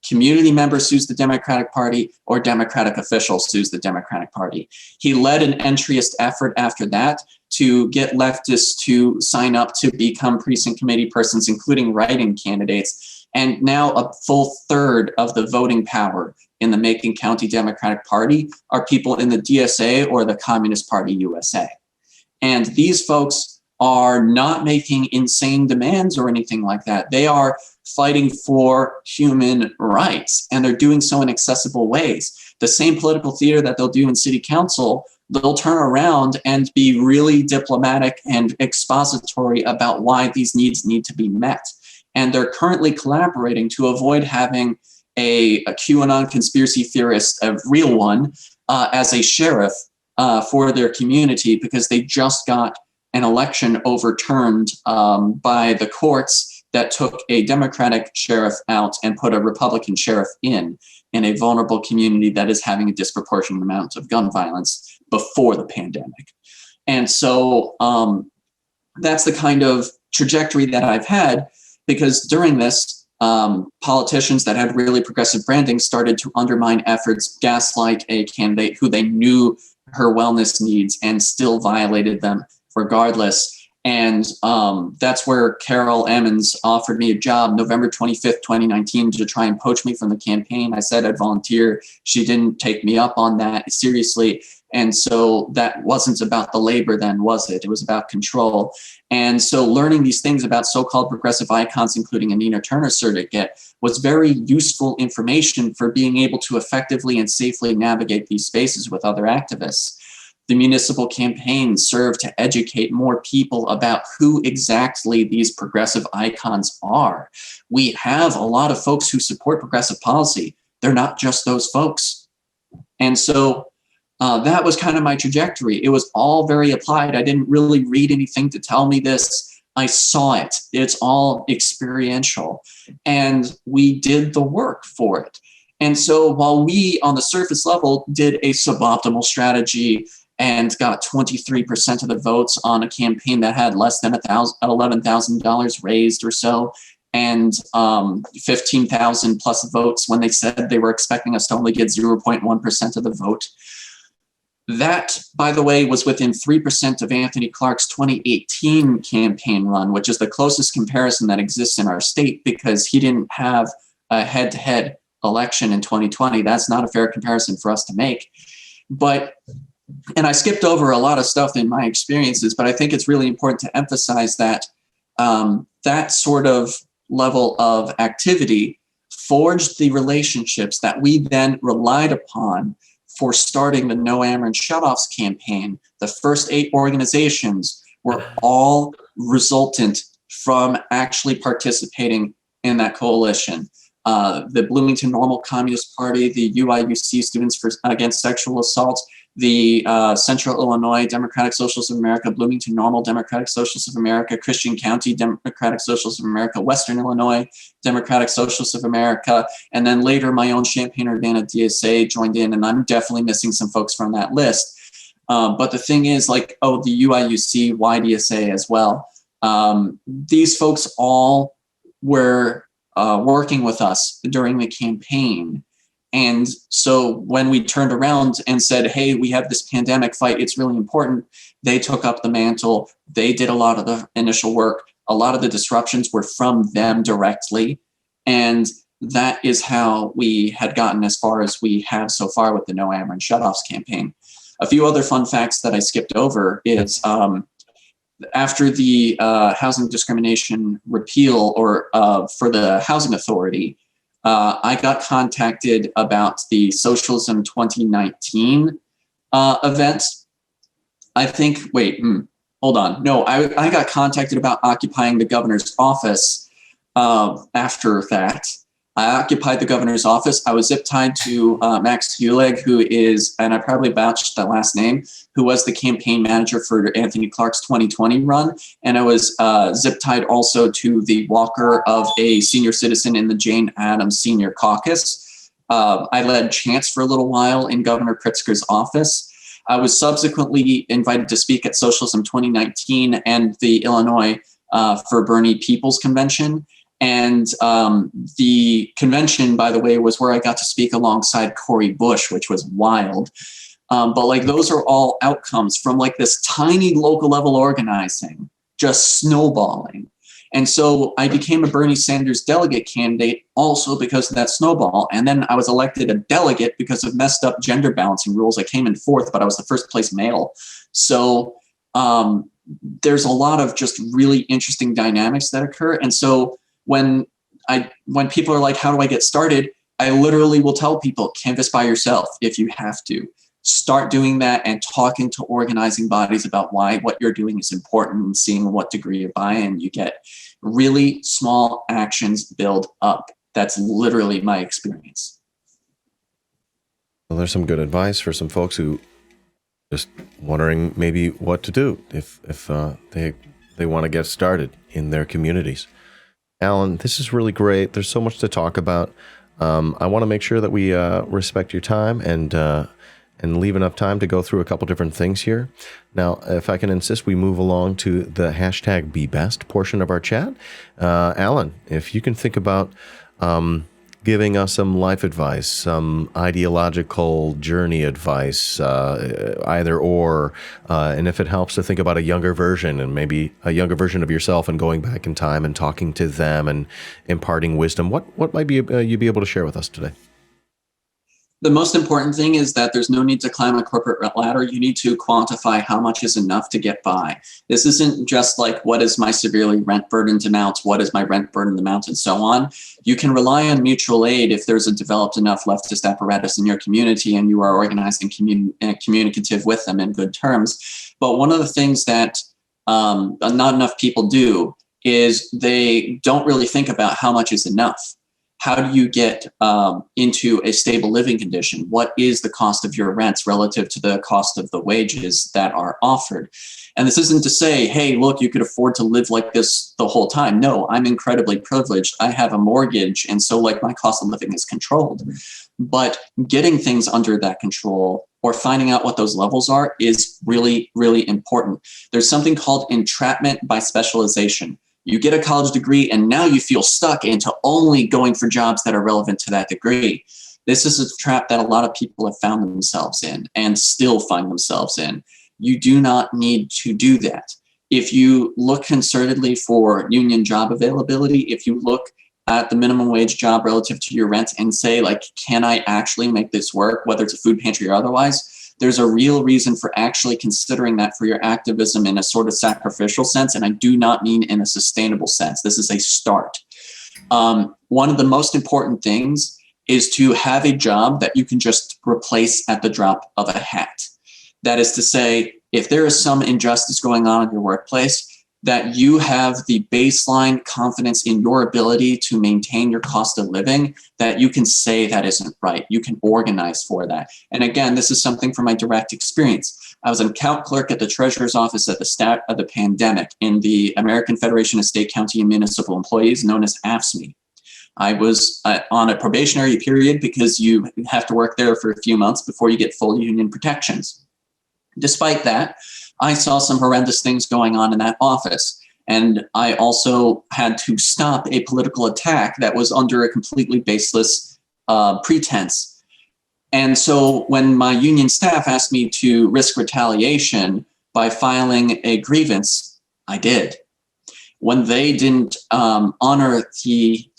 Community member sues the Democratic Party or Democratic official sues the Democratic Party. He led an entryist effort after that to get leftists to sign up to become precinct committee persons, including write-in candidates. And now a full third of the voting power in the Macon County Democratic Party are people in the DSA or the Communist Party USA. And these folks are not making insane demands or anything like that. They are fighting for human rights, and they're doing so in accessible ways. The same political theater that they'll do in city council, they'll turn around and be really diplomatic and expository about why these needs need to be met. And they're currently collaborating to avoid having a QAnon conspiracy theorist, a real one, as a sheriff for their community, because they just got an election overturned by the courts that took a Democratic sheriff out and put a Republican sheriff in a vulnerable community that is having a disproportionate amount of gun violence before the pandemic. And so that's the kind of trajectory that I've had, because during this, politicians that had really progressive branding started to undermine efforts, gaslight a candidate who they knew her wellness needs and still violated them regardless. And that's where Carol Emmons offered me a job November 25th, 2019, to try and poach me from the campaign. I said I'd volunteer. She didn't take me up on that seriously. And so that wasn't about the labor then, was it? It was about control. And so learning these things about so-called progressive icons, including a Nina Turner certificate, was very useful information for being able to effectively and safely navigate these spaces with other activists. The municipal campaign served to educate more people about who exactly these progressive icons are. We have a lot of folks who support progressive policy. They're not just those folks. And so that was kind of my trajectory. It was all very applied. I didn't really read anything to tell me this. I saw it. It's all experiential. And we did the work for it. And so while we, on the surface level, did a suboptimal strategy and got 23% of the votes on a campaign that had less than $11,000 raised or so, and 15,000 plus votes when they said they were expecting us to only get 0.1% of the vote. That, by the way, was within 3% of Anthony Clark's 2018 campaign run, which is the closest comparison that exists in our state, because he didn't have a head-to-head election in 2020. That's not a fair comparison for us to make. And I skipped over a lot of stuff in my experiences, but I think it's really important to emphasize that that sort of level of activity forged the relationships that we then relied upon for starting the No Ameren Shutoffs campaign. The first 8 organizations were all resultant from actually participating in that coalition. The Bloomington Normal Communist Party, the UIUC Students Against Sexual Assault, the Central Illinois Democratic Socialists of America, Bloomington Normal Democratic Socialists of America, Christian County Democratic Socialists of America, Western Illinois Democratic Socialists of America, and then later my own Champaign-Urbana DSA joined in, and I'm definitely missing some folks from that list. But the thing is, the UIUC, YDSA as well, these folks all were working with us during the campaign. And so when we turned around and said, hey, we have this pandemic fight, it's really important, they took up the mantle. They did a lot of the initial work. A lot of the disruptions were from them directly. And that is how we had gotten as far as we have so far with the No Ameren Shutoffs campaign. A few other fun facts that I skipped over is after the housing discrimination repeal or for the housing authority, I got contacted about the Socialism 2019 event. I think, hold on. No, I got contacted about occupying the governor's office after that. I occupied the governor's office. I was zip tied to Max Axelrod, who is, and I probably botched that last name, who was the campaign manager for Anthony Clark's 2020 run. And I was zip tied also to the walker of a senior citizen in the Jane Addams Senior Caucus. I led chants for a little while in Governor Pritzker's office. I was subsequently invited to speak at Socialism 2019 and the Illinois for Bernie People's Convention. And the convention, by the way, was where I got to speak alongside Cori Bush, which was wild. But like those are all outcomes from like this tiny local level organizing, just snowballing. And so I became a Bernie Sanders delegate candidate also because of that snowball. And then I was elected a delegate because of messed up gender balancing rules. I came in fourth, but I was the first place male. So there's a lot of just really interesting dynamics that occur. And so when people are like, how do I get started? I literally will tell people, canvass by yourself if you have to. Start doing that and talking to organizing bodies about why what you're doing is important and seeing what degree of buy-in you get. Really small actions build up. That's literally my experience.
Well, there's some good advice for some folks who just wondering maybe what to do if they want to get started in their communities. Allan, this is really great. There's so much to talk about. I want to make sure that we respect your time and leave enough time to go through a couple different things here. Now, if I can insist, we move along to the hashtag #BeBest portion of our chat. Allan, if you can think about giving us some life advice, some ideological journey advice, either or, and if it helps to think about a younger version and maybe a younger version of yourself and going back in time and talking to them and imparting wisdom, what might be you be able to share with us today?
The most important thing is that there's no need to climb a corporate ladder. You need to quantify how much is enough to get by. This isn't just like, what is my severely rent burdened amount? What is my rent burdened amount? And so on. You can rely on mutual aid if there's a developed enough leftist apparatus in your community and you are organized and communicative with them in good terms. But one of the things that not enough people do is they don't really think about how much is enough. How do you get into a stable living condition? What is the cost of your rents relative to the cost of the wages that are offered? And this isn't to say, hey, look, you could afford to live like this the whole time. No, I'm incredibly privileged. I have a mortgage. And so like my cost of living is controlled. But getting things under that control or finding out what those levels are is really, really important. There's something called entrapment by specialization. You get a college degree and now you feel stuck into only going for jobs that are relevant to that degree. This is a trap that a lot of people have found themselves in and still find themselves in. You do not need to do that. If you look concertedly for union job availability, if you look at the minimum wage job relative to your rent and say, like, can I actually make this work, whether it's a food pantry or otherwise, there's a real reason for actually considering that for your activism in a sort of sacrificial sense. And I do not mean in a sustainable sense. This is a start. One of the most important things is to have a job that you can just replace at the drop of a hat. That is to say, if there is some injustice going on in your workplace, that you have the baseline confidence in your ability to maintain your cost of living, that you can say that isn't right. You can organize for that. And again, this is something from my direct experience. I was an account clerk at the treasurer's office at the start of the pandemic in the American Federation of State, County, and Municipal Employees, known as AFSCME. I was on a probationary period because you have to work there for a few months before you get full union protections. Despite that, I saw some horrendous things going on in that office. And I also had to stop a political attack that was under a completely baseless pretense. And so when my union staff asked me to risk retaliation by filing a grievance, I did. When they didn't honor the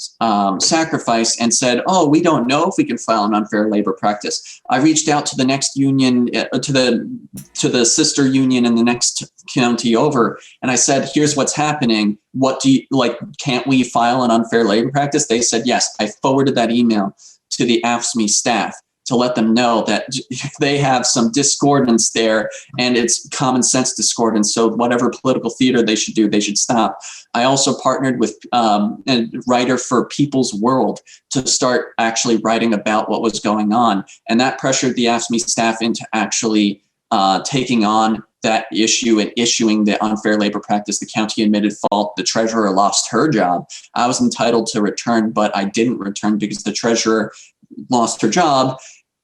sacrifice and said, "Oh, we don't know if we can file an unfair labor practice," I reached out to the next union, to the sister union in the next county over, and I said, "Here's what's happening. What do you like? Can't we file an unfair labor practice?" They said yes. I forwarded that email to the AFSCME staff to let them know that they have some discordance there, and it's common sense discordance. So whatever political theater they should do, they should stop. I also partnered with a writer for People's World to start actually writing about what was going on. And that pressured the AFSCME staff into actually taking on that issue and issuing the unfair labor practice. The county admitted fault. The treasurer lost her job. I was entitled to return, but I didn't return because the treasurer lost her job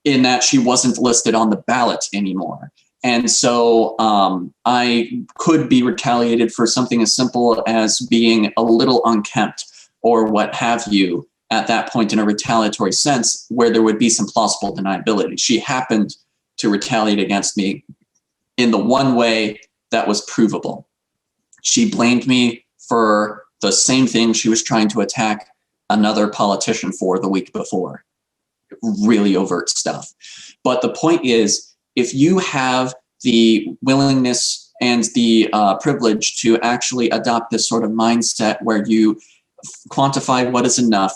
in that she wasn't listed on the ballot anymore. And so I could be retaliated for something as simple as being a little unkempt or what have you at that point in a retaliatory sense where there would be some plausible deniability. She happened to retaliate against me in the one way that was provable. She blamed me for the same thing she was trying to attack another politician for the week before. Really overt stuff. But the point is, if you have the willingness and the privilege to actually adopt this sort of mindset where you quantify what is enough,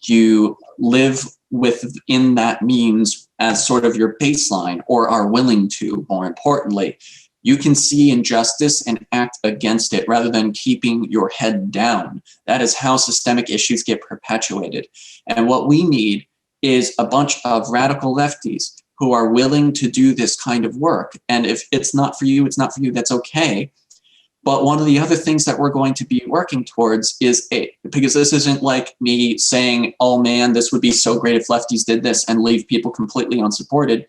you live within that means as sort of your baseline, or are willing to, more importantly, you can see injustice and act against it rather than keeping your head down. That is how systemic issues get perpetuated. And what we need is a bunch of radical lefties who are willing to do this kind of work. And if it's not for you, it's not for you, that's okay. But one of the other things that we're going to be working towards is because this isn't like me saying, oh man, this would be so great if lefties did this and leave people completely unsupported.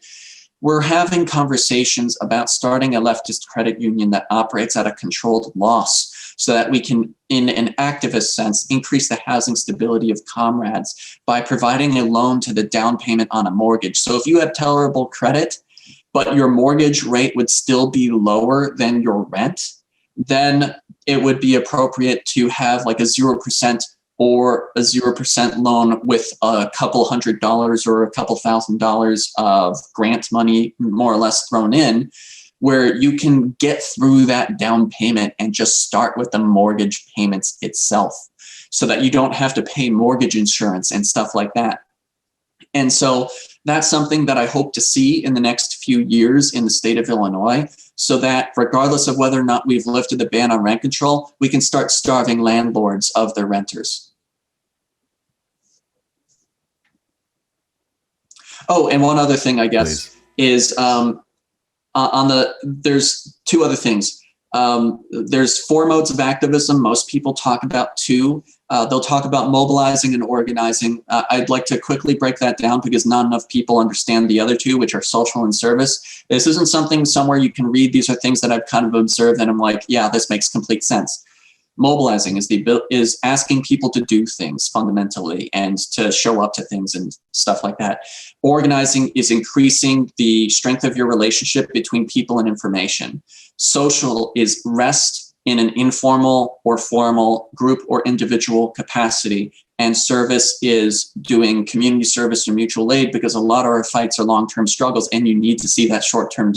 We're having conversations about starting a leftist credit union that operates at a controlled loss so that we can, in an activist sense, increase the housing stability of comrades by providing a loan to the down payment on a mortgage. So if you have tolerable credit, but your mortgage rate would still be lower than your rent, then it would be appropriate to have like a 0% or a 0% loan with a couple $100 or a couple $1,000 of grant money more or less thrown in, where you can get through that down payment and just start with the mortgage payments itself so that you don't have to pay mortgage insurance and stuff like that. And so that's something that I hope to see in the next few years in the state of Illinois, so that regardless of whether or not we've lifted the ban on rent control, we can start starving landlords of their renters. Oh, and one other thing, I guess, is there's two other things. There's 4 modes of activism. Most people talk about 2. They'll talk about mobilizing and organizing. I'd like to quickly break that down because not enough people understand the other 2, which are social and service. This isn't something somewhere you can read. These are things that I've kind of observed and I'm like, yeah, this makes complete sense. Mobilizing is asking people to do things fundamentally and to show up to things and stuff like that. Organizing is increasing the strength of your relationship between people and information. Social is rest in an informal or formal group or individual capacity. And service is doing community service or mutual aid, because a lot of our fights are long-term struggles and you need to see that short-term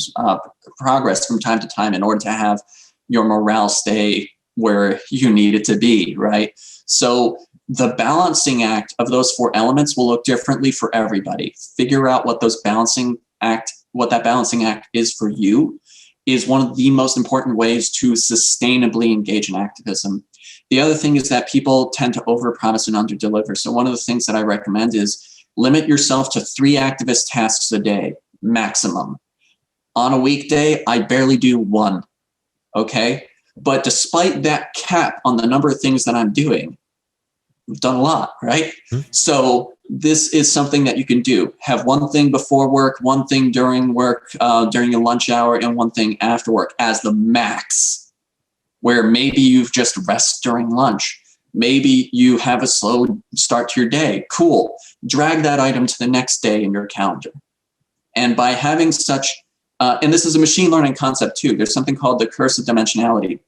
progress from time to time in order to have your morale stay where you need it to be, right? So the balancing act of those 4 elements will look differently for everybody. Figure out what that balancing act is for you is one of the most important ways to sustainably engage in activism. The other thing is that people tend to overpromise and underdeliver. So one of the things that I recommend is limit yourself to 3 activist tasks a day, maximum. On a weekday, I barely do 1, okay? But despite that cap on the number of things that I'm doing, I've done a lot, right? So this is something that you can do. Have 1 thing before work, 1 thing during work, during your lunch hour, and 1 thing after work as the max. where maybe you've just rest during lunch. Maybe you have a slow start to your day. Cool. Drag that item to the next day in your calendar. And by having such, and this is a machine learning concept too, there's something called the curse of dimensionality.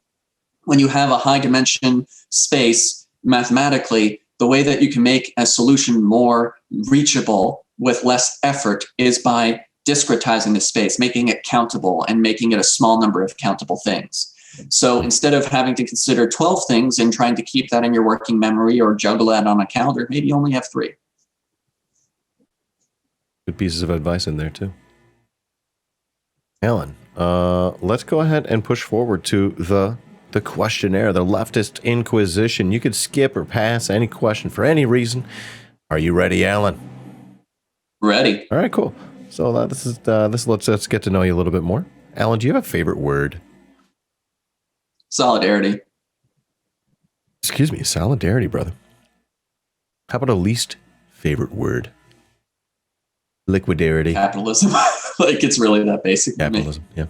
When you have a high dimension space mathematically, the way that you can make a solution more reachable with less effort is by discretizing the space, making it countable and making it a small number of countable things. So instead of having to consider 12 things and trying to keep that in your working memory or juggle that on a calendar, maybe you only have 3.
Good pieces of advice in there too. Allan, let's go ahead and push forward to the questionnaire, the Leftist Inquisition. You could skip or pass any question for any reason. Are you ready, Allan?
Ready.
All right, cool. So let's get to know you a little bit more. Allan, do you have a favorite word?
Solidarity.
Excuse me, solidarity, brother. How about a least favorite word? Liquidarity.
Capitalism. Like, it's really that basic.
Capitalism, yeah. All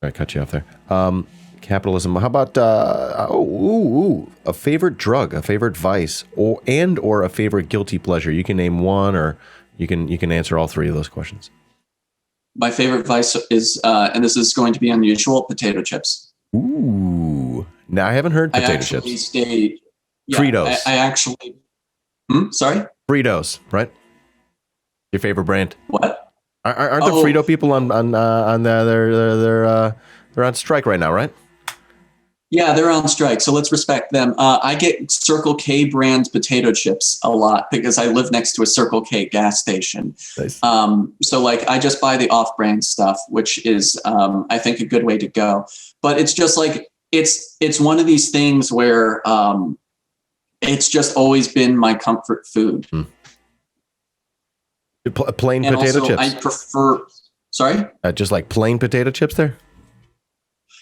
right, cut you off there. Capitalism. How about a favorite drug, a favorite vice, or a favorite guilty pleasure? You can name one, or you can answer all 3 of those questions. My
favorite vice is, and this is going to be unusual, potato chips.
Ooh. Now, I haven't heard potato chips. Fritos.
I actually. Sorry?
Fritos, right? Your favorite brand?
What?
Aren't the Frito people on they're on strike right now, right?
Yeah, they're on strike, so let's respect them. I get Circle K brand potato chips a lot because I live next to a Circle K gas station.
Nice.
So like I just buy the off-brand stuff, which is I think a good way to go. But it's just like it's one of these things where it's just always been my comfort food.
Plain and potato chips.
I prefer. Sorry.
Just like plain potato chips there.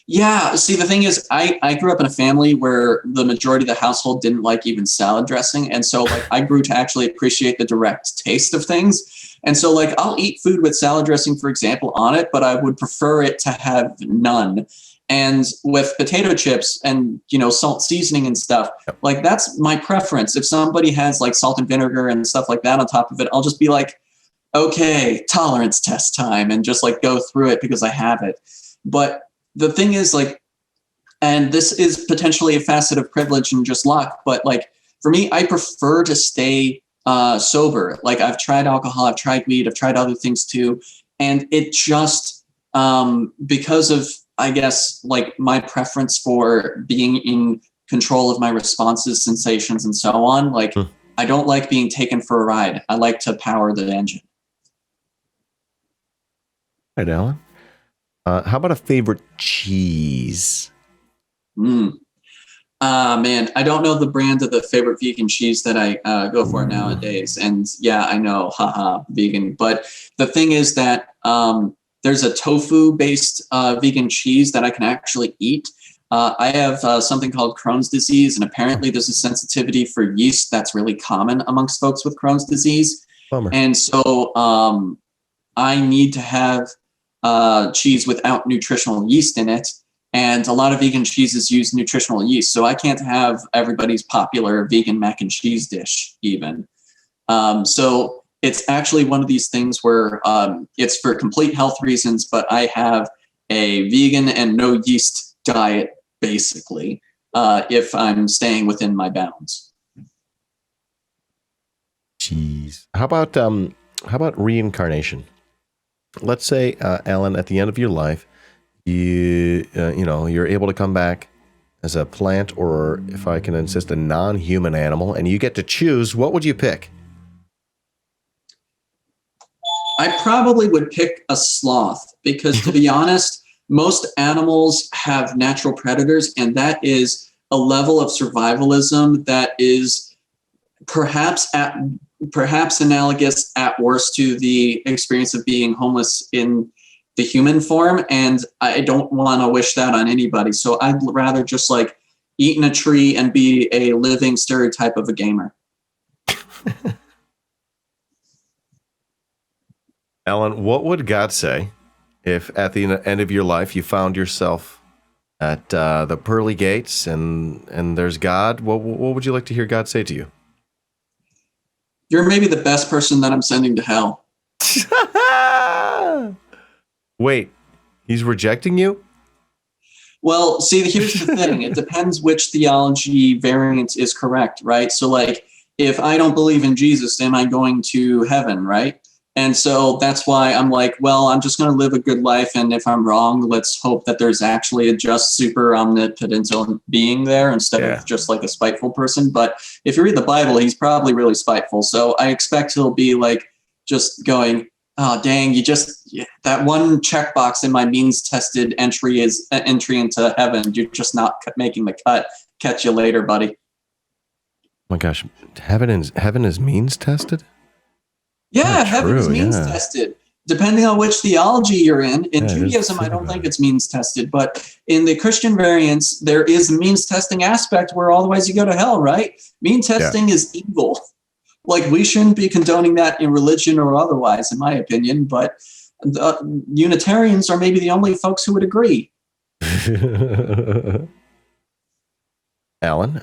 Yeah. See, the thing is, I grew up in a family where the majority of the household didn't like even salad dressing. And so like I grew to actually appreciate the direct taste of things. And so like I'll eat food with salad dressing, for example, on it, but I would prefer it to have none. And with potato chips and, salt seasoning and stuff, like that's my preference. If somebody has like salt and vinegar and stuff like that on top of it, I'll just be like, okay, tolerance test time, and just like go through it because I have it. But the thing is like, and this is potentially a facet of privilege and just luck, but like for me, I prefer to stay sober. Like I've tried alcohol, I've tried weed, I've tried other things too. And it just, because of, I guess, like my preference for being in control of my responses, sensations, and so on, like I don't like being taken for a ride. I like to power the engine.
All right, Allan. How about a favorite cheese?
Man, I don't know the brand of the favorite vegan cheese that I go for nowadays. And yeah, I know, vegan. But the thing is that there's a tofu-based vegan cheese that I can actually eat. I have something called Crohn's disease, and apparently there's a sensitivity for yeast that's really common amongst folks with Crohn's disease.
Bummer.
And so I need to have cheese without nutritional yeast in it. And a lot of vegan cheeses use nutritional yeast. So I can't have everybody's popular vegan mac and cheese dish even. So it's actually one of these things where it's for complete health reasons, but I have a vegan and no yeast diet, basically, if I'm staying within my bounds.
Jeez. How about reincarnation? Let's say, Allan, at the end of your life, you're able to come back as a plant, or if I can insist, a non-human animal, and you get to choose, what would you pick?
I probably would pick a sloth because, to be honest, most animals have natural predators, and that is a level of survivalism that is perhaps analogous at worst to the experience of being homeless in the human form. And I don't want to wish that on anybody. So I'd rather just like eat in a tree and be a living stereotype of a gamer.
Allan, what would God say if at the end of your life you found yourself at the pearly gates, and there's God. What would you like to hear God say to you?
You're maybe the best person that I'm sending to hell.
Wait, he's rejecting you?
Well, see, here's the thing. It depends which theology variant is correct, right? So, like, if I don't believe in Jesus, am I going to heaven, right? And so that's why I'm like, well, I'm just going to live a good life. And if I'm wrong, let's hope that there's actually a just, super omnipotent being there instead of just like a spiteful person. But if you read the Bible, he's probably really spiteful. So I expect he'll be like just going, oh, dang, that one checkbox in my means tested entry is entry into heaven. You're just not making the cut. Catch you later, buddy.
Oh my gosh, heaven is means tested?
Yeah, heaven is means tested. Depending on which theology you're in. In Judaism, I don't think it's means tested, but in the Christian variants, there is a means testing aspect where otherwise you go to hell, right? Mean testing is evil. Like, we shouldn't be condoning that in religion or otherwise, in my opinion, but Unitarians are maybe the only folks who would agree.
Allan,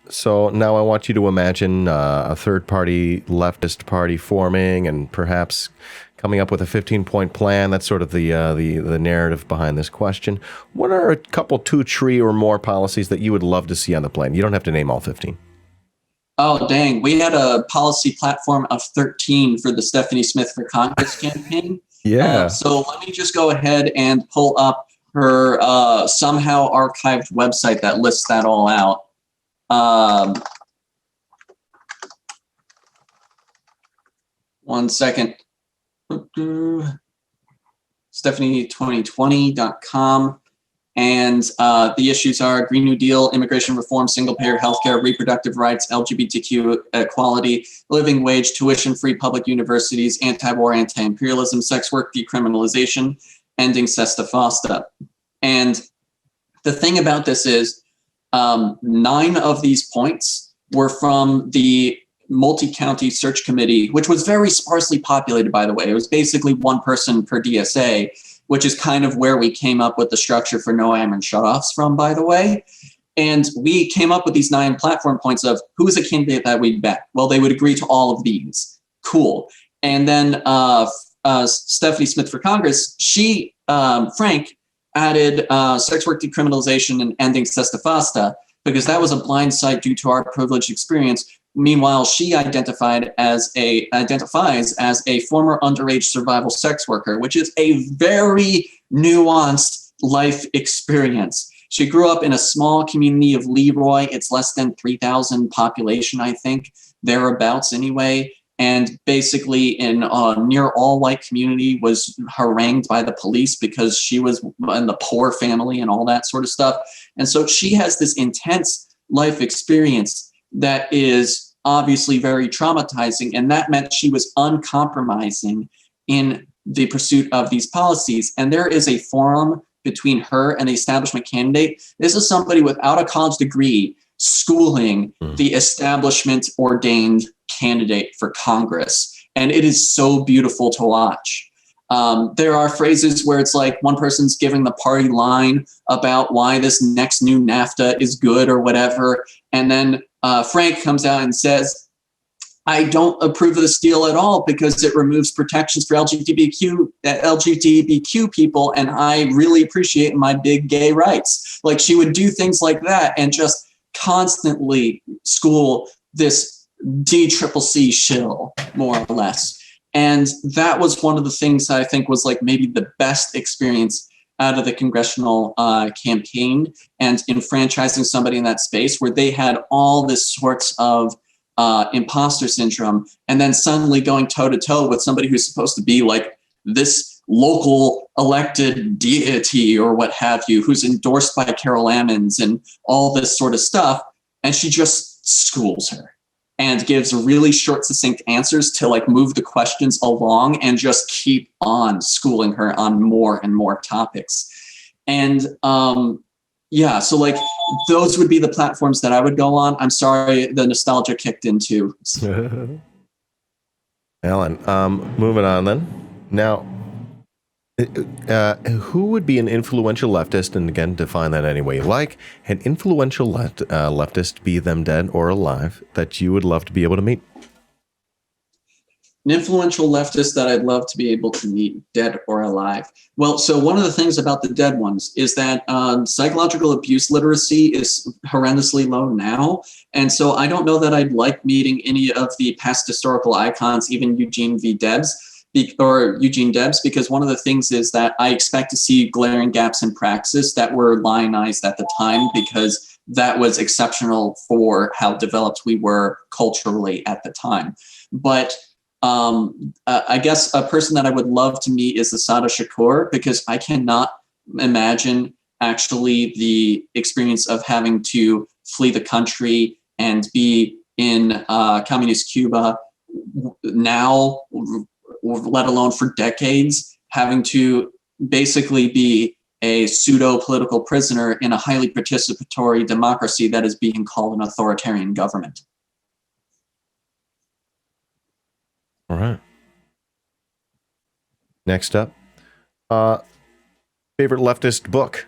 so now I want you to imagine a third-party leftist party forming and perhaps coming up with a 15-point plan. That's sort of the narrative behind this question. What are a couple, 2, 3, or more policies that you would love to see on the plan? You don't have to name all 15.
Oh, dang. We had a policy platform of 13 for the Stephanie Smith for Congress campaign.
Yeah.
So let me just go ahead and pull up her somehow archived website that lists that all out. One second. Stephanie2020.com. And the issues are Green New Deal, immigration reform, single-payer healthcare, reproductive rights, LGBTQ equality, living wage, tuition-free public universities, anti-war, anti-imperialism, sex work decriminalization, ending Sesta Fosta. And the thing about this is 9 of these points were from the multi-county search committee, which was very sparsely populated, by the way. It was basically one person per DSA, which is kind of where we came up with the structure for no Ameren shutoffs from, by the way. And we came up with these 9 platform points of who's a candidate that we'd back. Well, they would agree to all of these. Cool. And then Stephanie Smith for Congress, Frank, added sex work decriminalization and ending Sesta Fosta, because that was a blind site due to our privileged experience. Meanwhile, she identifies as a former underage survival sex worker, which is a very nuanced life experience. She grew up in a small community of Leroy. It's less than 3,000 population, I think, thereabouts anyway. And basically in a near all-white community was harangued by the police because she was in the poor family and all that sort of stuff. And so she has this intense life experience that is obviously very traumatizing. And that meant she was uncompromising in the pursuit of these policies. And there is a forum between her and the establishment candidate. This is somebody without a college degree schooling the establishment ordained candidate for Congress. And it is so beautiful to watch. There are phrases where it's like one person's giving the party line about why this next new NAFTA is good or whatever. And then Frank comes out and says, I don't approve of this deal at all because it removes protections for LGBTQ people, and I really appreciate my big gay rights. Like, she would do things like that and just constantly school this DCCC shill, more or less. And that was one of the things that I think was like maybe the best experience out of the congressional campaign, and enfranchising somebody in that space where they had all this sorts of imposter syndrome, and then suddenly going toe to toe with somebody who's supposed to be like this local elected deity or what have you, who's endorsed by Carol Ammons and all this sort of stuff. And she just schools her and gives really short, succinct answers to like move the questions along and just keep on schooling her on more and more topics. And yeah, so like those would be the platforms that I would go on. I'm sorry, the nostalgia kicked in too.
Allan, moving on then. Now, Who would be an influential leftist, and again, define that any way you like, an influential leftist, be them dead or alive, that you would love to be able to meet?
An influential leftist that I'd love to be able to meet, dead or alive. Well, so one of the things about the dead ones is that psychological abuse literacy is horrendously low now. And so I don't know that I'd like meeting any of the past historical icons, even Eugene Debs, because one of the things is that I expect to see glaring gaps in praxis that were lionized at the time, because that was exceptional for how developed we were culturally at the time. But I guess a person that I would love to meet is Assata Shakur, because I cannot imagine actually the experience of having to flee the country and be in communist Cuba now, let alone for decades, having to basically be a pseudo-political prisoner in a highly participatory democracy that is being called an authoritarian government.
All right. Next up, favorite leftist book?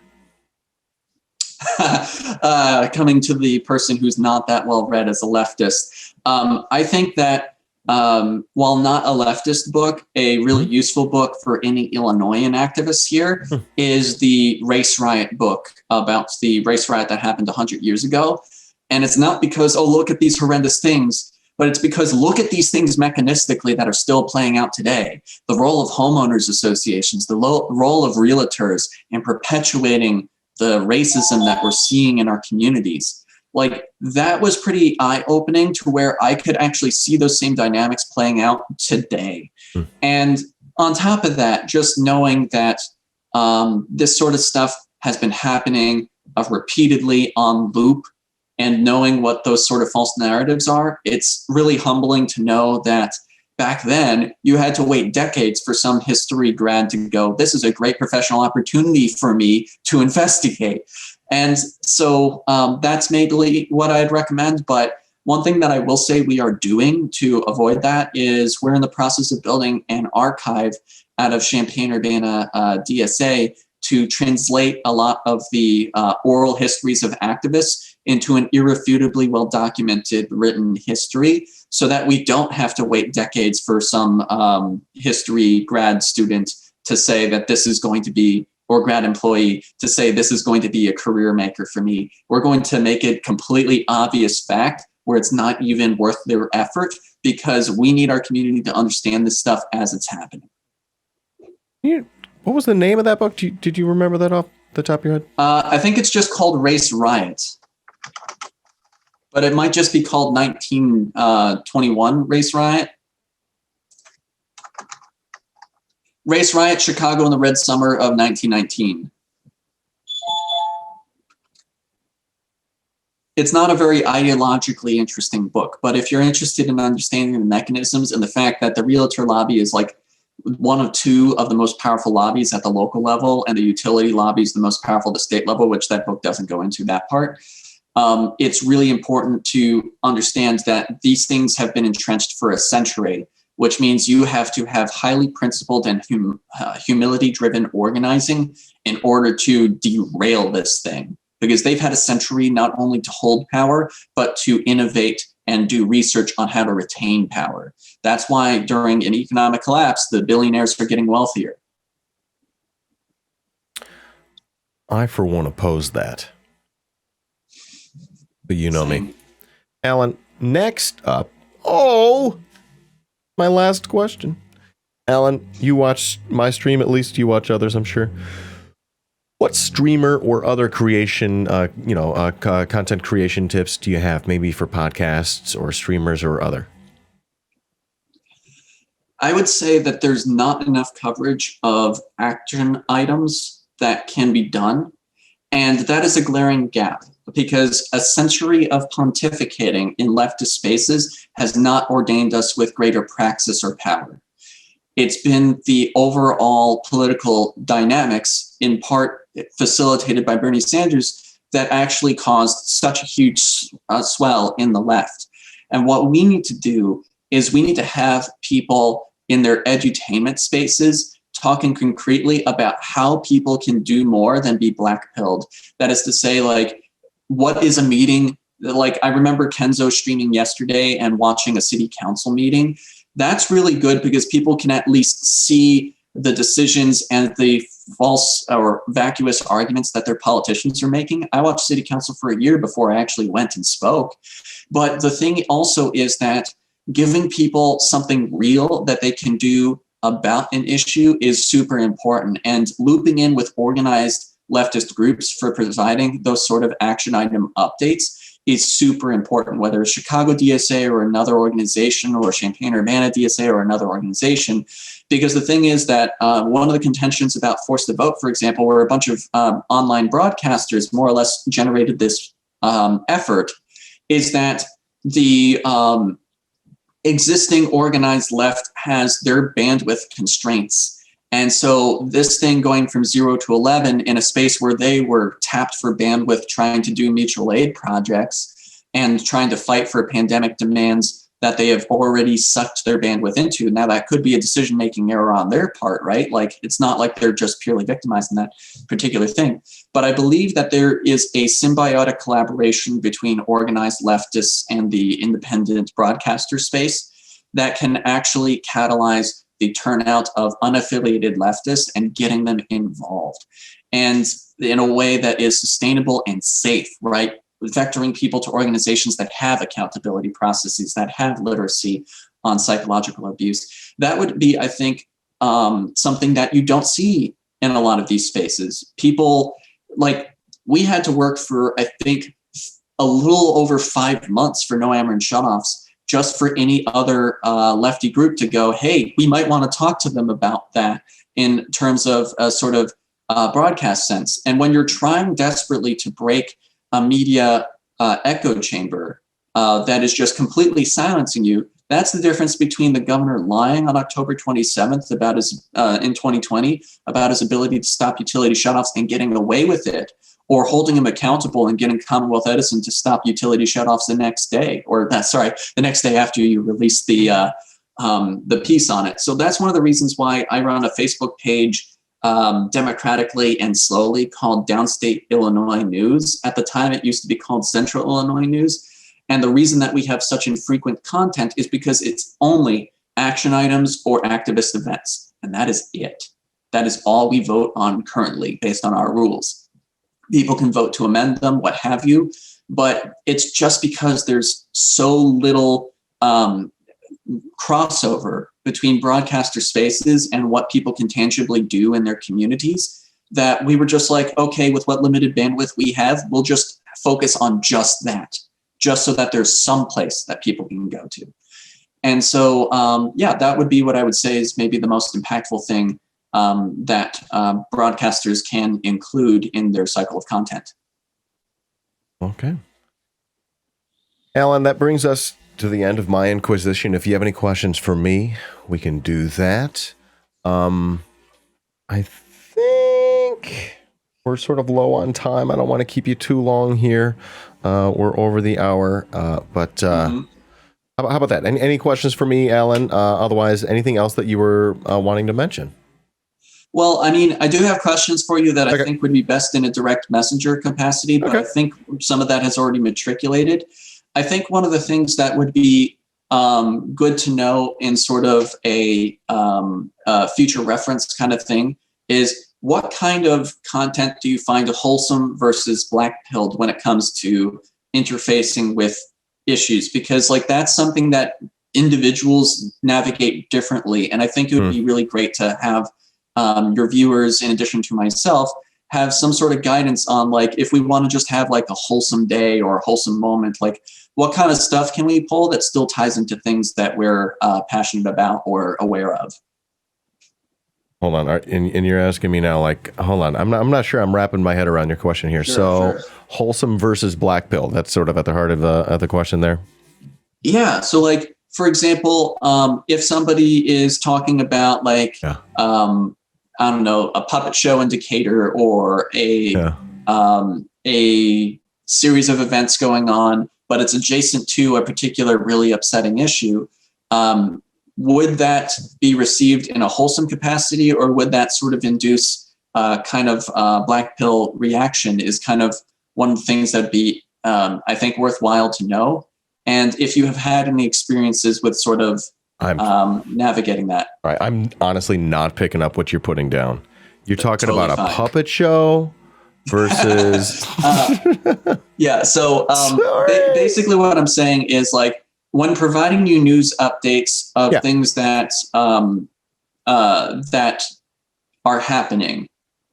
Coming to the person who's not that well read as a leftist, I think that while not a leftist book, a really useful book for any Illinoisan activists here is the Race Riot book about the race riot that happened 100 years ago. And it's not because, oh, look at these horrendous things, but it's because look at these things mechanistically that are still playing out today. The role of homeowners associations, the role of realtors in perpetuating the racism that we're seeing in our communities. Like, that was pretty eye-opening to where I could actually see those same dynamics playing out today. And on top of that, just knowing that this sort of stuff has been happening repeatedly on loop, and knowing what those sort of false narratives are, it's really humbling to know that back then you had to wait decades for some history grad to go, this is a great professional opportunity for me to investigate. And so that's maybe what I'd recommend. But one thing that I will say we are doing to avoid that is we're in the process of building an archive out of Champaign-Urbana DSA to translate a lot of the oral histories of activists into an irrefutably well-documented written history, so that we don't have to wait decades for some history grad student to say that this is going to be, or grad employee to say this is going to be a career maker for me. We're going to make it completely obvious fact where it's not even worth their effort, because we need our community to understand this stuff as it's happening.
What was the name of that book? Did you remember that off the top of your head?
I think it's just called Race Riot. But it might just be called 1921 Race Riot. Race Riot, Chicago in the Red Summer of 1919. It's not a very ideologically interesting book, but if you're interested in understanding the mechanisms and the fact that the realtor lobby is like one of two of the most powerful lobbies at the local level, and the utility lobby is the most powerful at the state level, which that book doesn't go into that part. It's really important to understand that these things have been entrenched for a century, which means you have to have highly principled and humility-driven organizing in order to derail this thing, because they've had a century not only to hold power, but to innovate and do research on how to retain power. That's why during an economic collapse, the billionaires are getting wealthier.
I, for one, oppose that. But you know me. Allan, next up. Oh, my last question. Allan, you watch my stream, at least you watch others, I'm sure. What streamer or other creation, content creation tips do you have, maybe for podcasts or streamers or other?
I would say that there's not enough coverage of action items that can be done. And that is a glaring gap, because a century of pontificating in leftist spaces has not ordained us with greater praxis or power. It's been the overall political dynamics, in part facilitated by Bernie Sanders, that actually caused such a huge swell in the left. And what we need to do is we need to have people in their edutainment spaces talking concretely about how people can do more than be black-pilled. That is to say, like, what is a meeting? Like, I remember Kenzo streaming yesterday and watching a city council meeting. That's really good because people can at least see the decisions and the false or vacuous arguments that their politicians are making. I watched city council for a year before I actually went and spoke. But the thing also is that giving people something real that they can do about an issue is super important, and looping in with organized leftist groups for providing those sort of action item updates is super important, whether it's Chicago DSA or another organization, or Champaign-Urbana DSA or another organization. Because the thing is that one of the contentions about Force the Vote, for example, where a bunch of online broadcasters more or less generated this effort, is that the existing organized left has their bandwidth constraints. And so this thing going from 0 to 11 in a space where they were tapped for bandwidth trying to do mutual aid projects and trying to fight for pandemic demands that they have already sucked their bandwidth into. Now, that could be a decision-making error on their part, right? Like, it's not like they're just purely victimized in that particular thing. But I believe that there is a symbiotic collaboration between organized leftists and the independent broadcaster space that can actually catalyze the turnout of unaffiliated leftists and getting them involved, and in a way that is sustainable and safe, right? Vectoring people to organizations that have accountability processes, that have literacy on psychological abuse. That would be, I think, something that you don't see in a lot of these spaces. People, like, we had to work for, I think, a little over 5 months for No Amarin Shutoffs, just for any other lefty group to go, hey, we might want to talk to them about that in terms of a sort of broadcast sense. And when you're trying desperately to break a media echo chamber that is just completely silencing you, that's the difference between the governor lying on October 27th about his, in 2020, about his ability to stop utility shutoffs and getting away with it, or holding him accountable and getting Commonwealth Edison to stop utility shutoffs the next day, or the next day after you release the piece on it. So that's one of the reasons why I run a Facebook page democratically and slowly called Downstate Illinois News. At the time, it used to be called Central Illinois News. And the reason that we have such infrequent content is because it's only action items or activist events. And that is it. That is all we vote on currently based on our rules. People can vote to amend them, what have you, but it's just because there's so little crossover between broadcaster spaces and what people can tangibly do in their communities that we were just like, okay, with what limited bandwidth we have, we'll just focus on just that, just so that there's some place that people can go to. And so, yeah, that would be what I would say is maybe the most impactful thing that broadcasters can include in their cycle of content.
Okay. Allan, that brings us to the end of my inquisition. If you have any questions for me, we can do that. I think we're sort of low on time. I don't want to keep you too long here. We're over the hour, but how about that? Any questions for me, Allan? Otherwise, anything else that you were wanting to mention?
Well, I mean, I do have questions for you that I think would be best in a direct messenger capacity, but I think some of that has already matriculated. I think one of the things that would be good to know in sort of a future reference kind of thing is what kind of content do you find wholesome versus black-pilled when it comes to interfacing with issues? Because like that's something that individuals navigate differently. And I think it would be really great to have your viewers, in addition to myself, have some sort of guidance on like, if we want to just have like a wholesome day or a wholesome moment, like what kind of stuff can we pull that still ties into things that we're passionate about or aware of?
Hold on, and you're asking me now, like, hold on, I'm not sure I'm wrapping my head around your question here. Sure. Wholesome versus black pill, that's sort of at the heart of the question there. Yeah.
So like, for example, if somebody is talking about like, I don't know, a puppet show in Decatur or a series of events going on, but it's adjacent to a particular really upsetting issue. would that be received in a wholesome capacity, or would that sort of induce kind of black pill reaction is kind of one of the things that'd be, I think, worthwhile to know. And if you have had any experiences with sort of navigating that.
Right. I'm honestly not picking up what you're putting down. You're talking
Totally
about a
fine.
puppet show versus.
Yeah. So basically what I'm saying is, like, when providing you news updates of things that that are happening,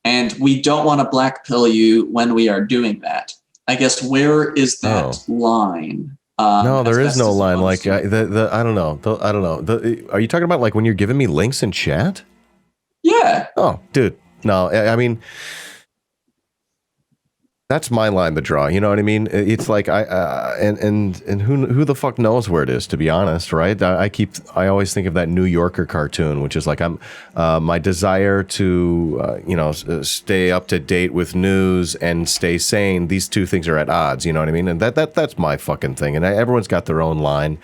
and we don't want to black pill you when we are doing that, I guess, where is that line?
No, there is no line. Like I don't know. I don't know. Are you talking about like when you're giving me links in chat?
Yeah.
Oh, dude. No, I mean, that's my line to draw. You know what I mean? It's like and who the fuck knows where it is, to be honest, right? I always think of that New Yorker cartoon, which is like my desire to stay up to date with news and stay sane. These two things are at odds. You know what I mean? And that's my fucking thing. And everyone's got their own line.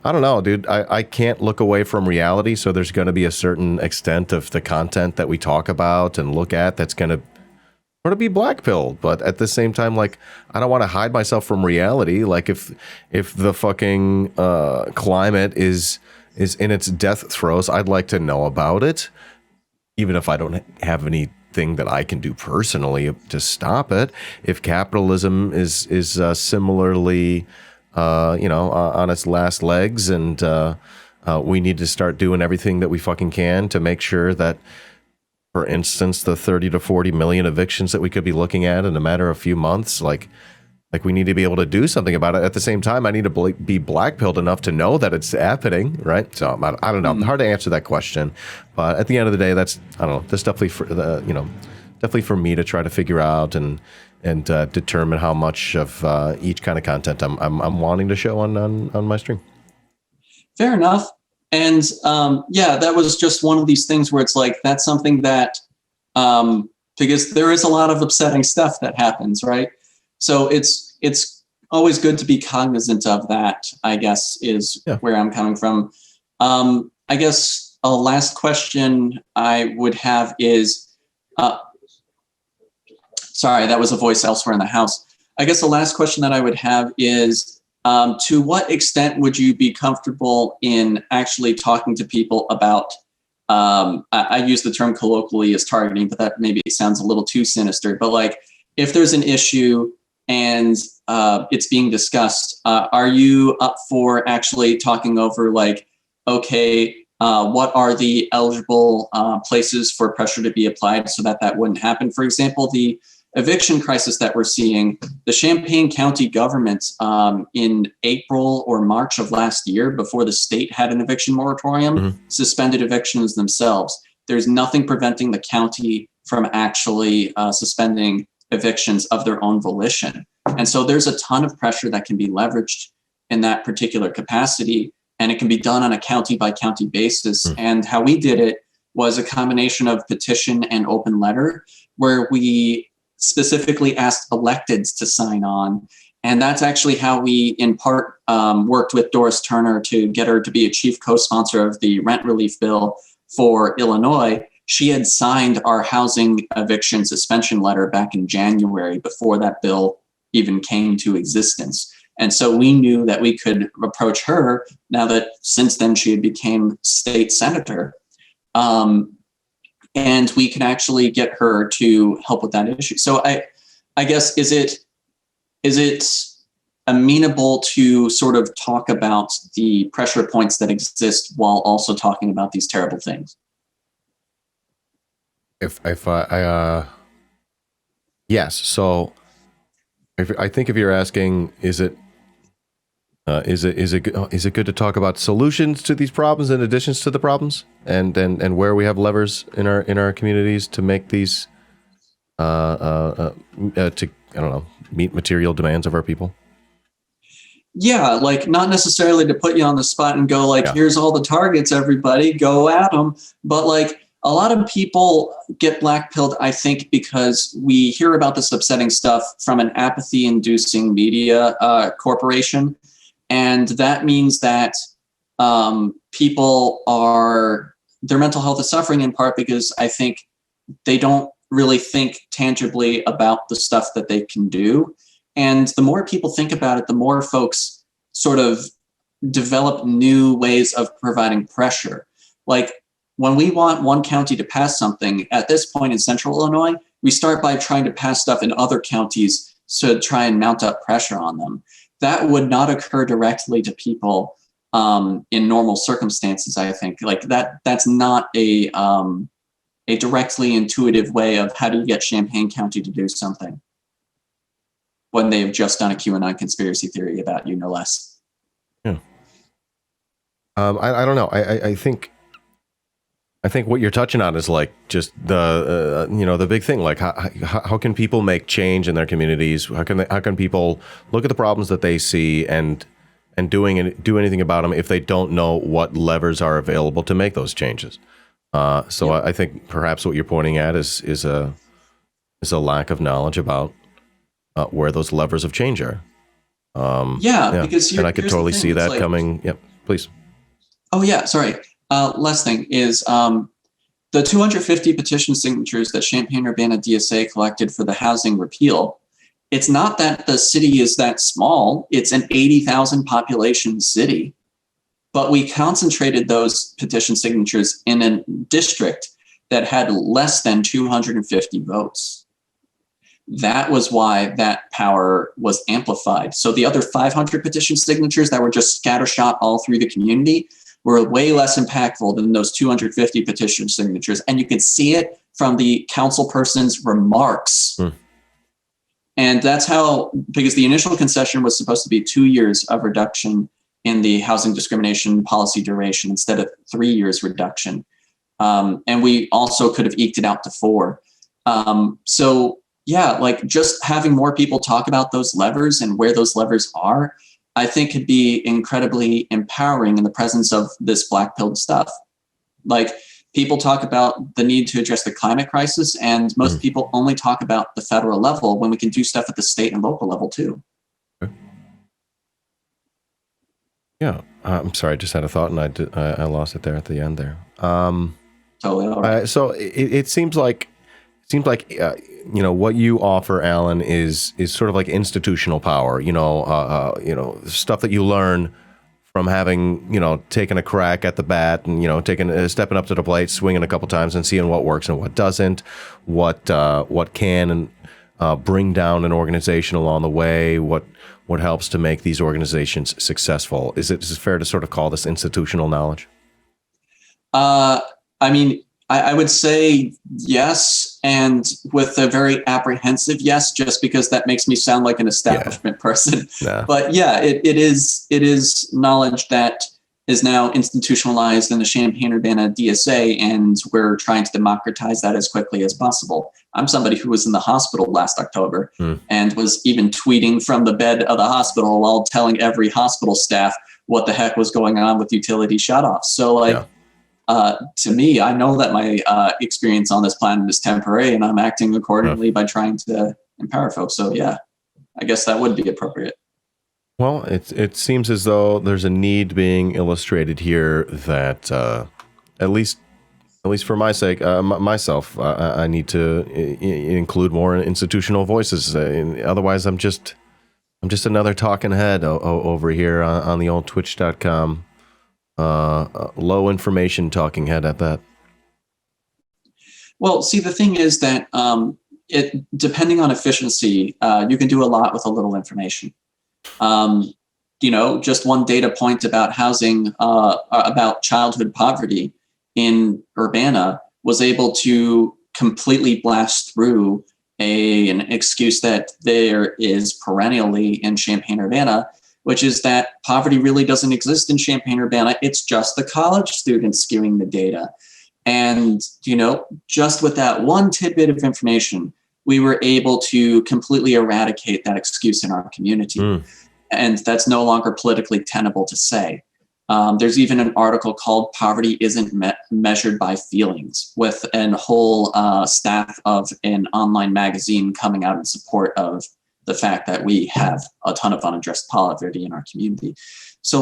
I don't know, dude. I can't look away from reality. So there's going to be a certain extent of the content that we talk about and look at that's going to sort of be blackpilled. But at the same time, like, I don't want to hide myself from reality. Like if the fucking climate is in its death throes, I'd like to know about it, even if I don't have anything that I can do personally to stop it. If capitalism is similarly on its last legs, and we need to start doing everything that we fucking can to make sure that, for instance, the 30 to 40 million evictions that we could be looking at in a matter of a few months, like we need to be able to do something about it. At the same time, I need to be blackpilled enough to know that it's happening, right? So I don't know. Mm-hmm. Hard to answer that question, but at the end of the day, that's definitely for me to try to figure out and determine how much of each kind of content I'm wanting to show on my stream.
Fair enough. And that was just one of these things where it's like, that's something that, because there is a lot of upsetting stuff that happens, right? So it's always good to be cognizant of that, I guess, is where I'm coming from. I guess a last question I would have is, sorry, that was a voice elsewhere in the house. I guess the last question that I would have is, to what extent would you be comfortable in actually talking to people about, I use the term colloquially as targeting, but that maybe sounds a little too sinister, but like, if there's an issue and it's being discussed, are you up for actually talking over, like, okay, what are the eligible places for pressure to be applied so that wouldn't happen? For example, the eviction crisis that we're seeing, the Champaign County government in April or March of last year, before the state had an eviction moratorium, suspended evictions themselves. There's nothing preventing the county from actually suspending evictions of their own volition. And so there's a ton of pressure that can be leveraged in that particular capacity, and it can be done on a county by county basis. And how we did it was a combination of petition and open letter, where we specifically asked electeds to sign on. And that's actually how we, in part, worked with Doris Turner to get her to be a chief co-sponsor of the rent relief bill for Illinois. She had signed our housing eviction suspension letter back in January, before that bill even came to existence. And so we knew that we could approach her, now that since then she had became state senator. And we can actually get her to help with that issue. So I guess, is it amenable to sort of talk about the pressure points that exist while also talking about these terrible things?
Yes. So I think if you're asking, is it good to talk about solutions to these problems and additions to the problems, and where we have levers in our communities to make these meet material demands of our people?
Yeah, like, not necessarily to put you on the spot and go like, here's all the targets, everybody, go at them. But like, a lot of people get blackpilled, I think, because we hear about this upsetting stuff from an apathy-inducing media corporation. And that means that their mental health is suffering in part because I think they don't really think tangibly about the stuff that they can do. And the more people think about it, the more folks sort of develop new ways of providing pressure. Like when we want one county to pass something, at this point in central Illinois, we start by trying to pass stuff in other counties to try and mount up pressure on them. That would not occur directly to people in normal circumstances, I think. Like that's not a directly intuitive way of how do you get Champaign County to do something when they've just done a QAnon conspiracy theory about you, no less.
Yeah. I don't know. I think what you're touching on is like just the the big thing. Like how can people make change in their communities? How can people look at the problems that they see and do anything about them if they don't know what levers are available to make those changes? So I think perhaps what you're pointing at is a lack of knowledge about where those levers of change are. Because I could totally see that coming. Yep, please.
Oh yeah, sorry. Last thing is the 250 petition signatures that Champaign-Urbana DSA collected for the housing repeal. It's not that the city is that small. It's an 80,000 population city. But we concentrated those petition signatures in a district that had less than 250 votes. That was why that power was amplified. So the other 500 petition signatures that were just scattershot all through the community were way less impactful than those 250 petition signatures. And you can see it from the council person's remarks. And that's how, because the initial concession was supposed to be 2 years of reduction in the housing discrimination policy duration instead of 3 years reduction. And we also could have eked it out to 4. So yeah, like just having more people talk about those levers and where those levers are, I think could be incredibly empowering in the presence of this black-pilled stuff. Like people talk about the need to address the climate crisis, and most people only talk about the federal level when we can do stuff at the state and local level too.
Yeah, I'm sorry. I just had a thought, and I lost it there at the end there.
Totally all right.
So it seems like what you offer, Allan, is sort of like institutional power. Stuff that you learn from having taken a crack at the bat and stepping up to the plate, swinging a couple times, and seeing what works and what doesn't, what can bring down an organization along the way, what helps to make these organizations successful. Is it fair to sort of call this institutional knowledge?
I mean, I would say yes, and with a very apprehensive yes, just because that makes me sound like an establishment person.
Nah.
But yeah, it is knowledge that is now institutionalized in the Champaign-Urbana DSA, and we're trying to democratize that as quickly as possible. I'm somebody who was in the hospital last October and was even tweeting from the bed of the hospital while telling every hospital staff what the heck was going on with utility shutoffs. So to me, I know that my experience on this planet is temporary, and I'm acting accordingly by trying to empower folks. So yeah, I guess that would be appropriate.
Well, it seems as though there's a need being illustrated here that at least for my sake, myself, I need to include more institutional voices. Otherwise, I'm just another talking head over here on the old Twitch.com. Low information talking head at that.
Well, see, the thing is that depending on efficiency, you can do a lot with a little information. Just one data point about housing, about childhood poverty in Urbana was able to completely blast through an excuse that there is perennially in Champaign-Urbana, which is that poverty really doesn't exist in Champaign-Urbana. It's just the college students skewing the data. And, just with that one tidbit of information, we were able to completely eradicate that excuse in our community. And that's no longer politically tenable to say. There's even an article called "Poverty Isn't Measured by Feelings," with a whole staff of an online magazine coming out in support of the fact that we have a ton of unaddressed poverty in our community. So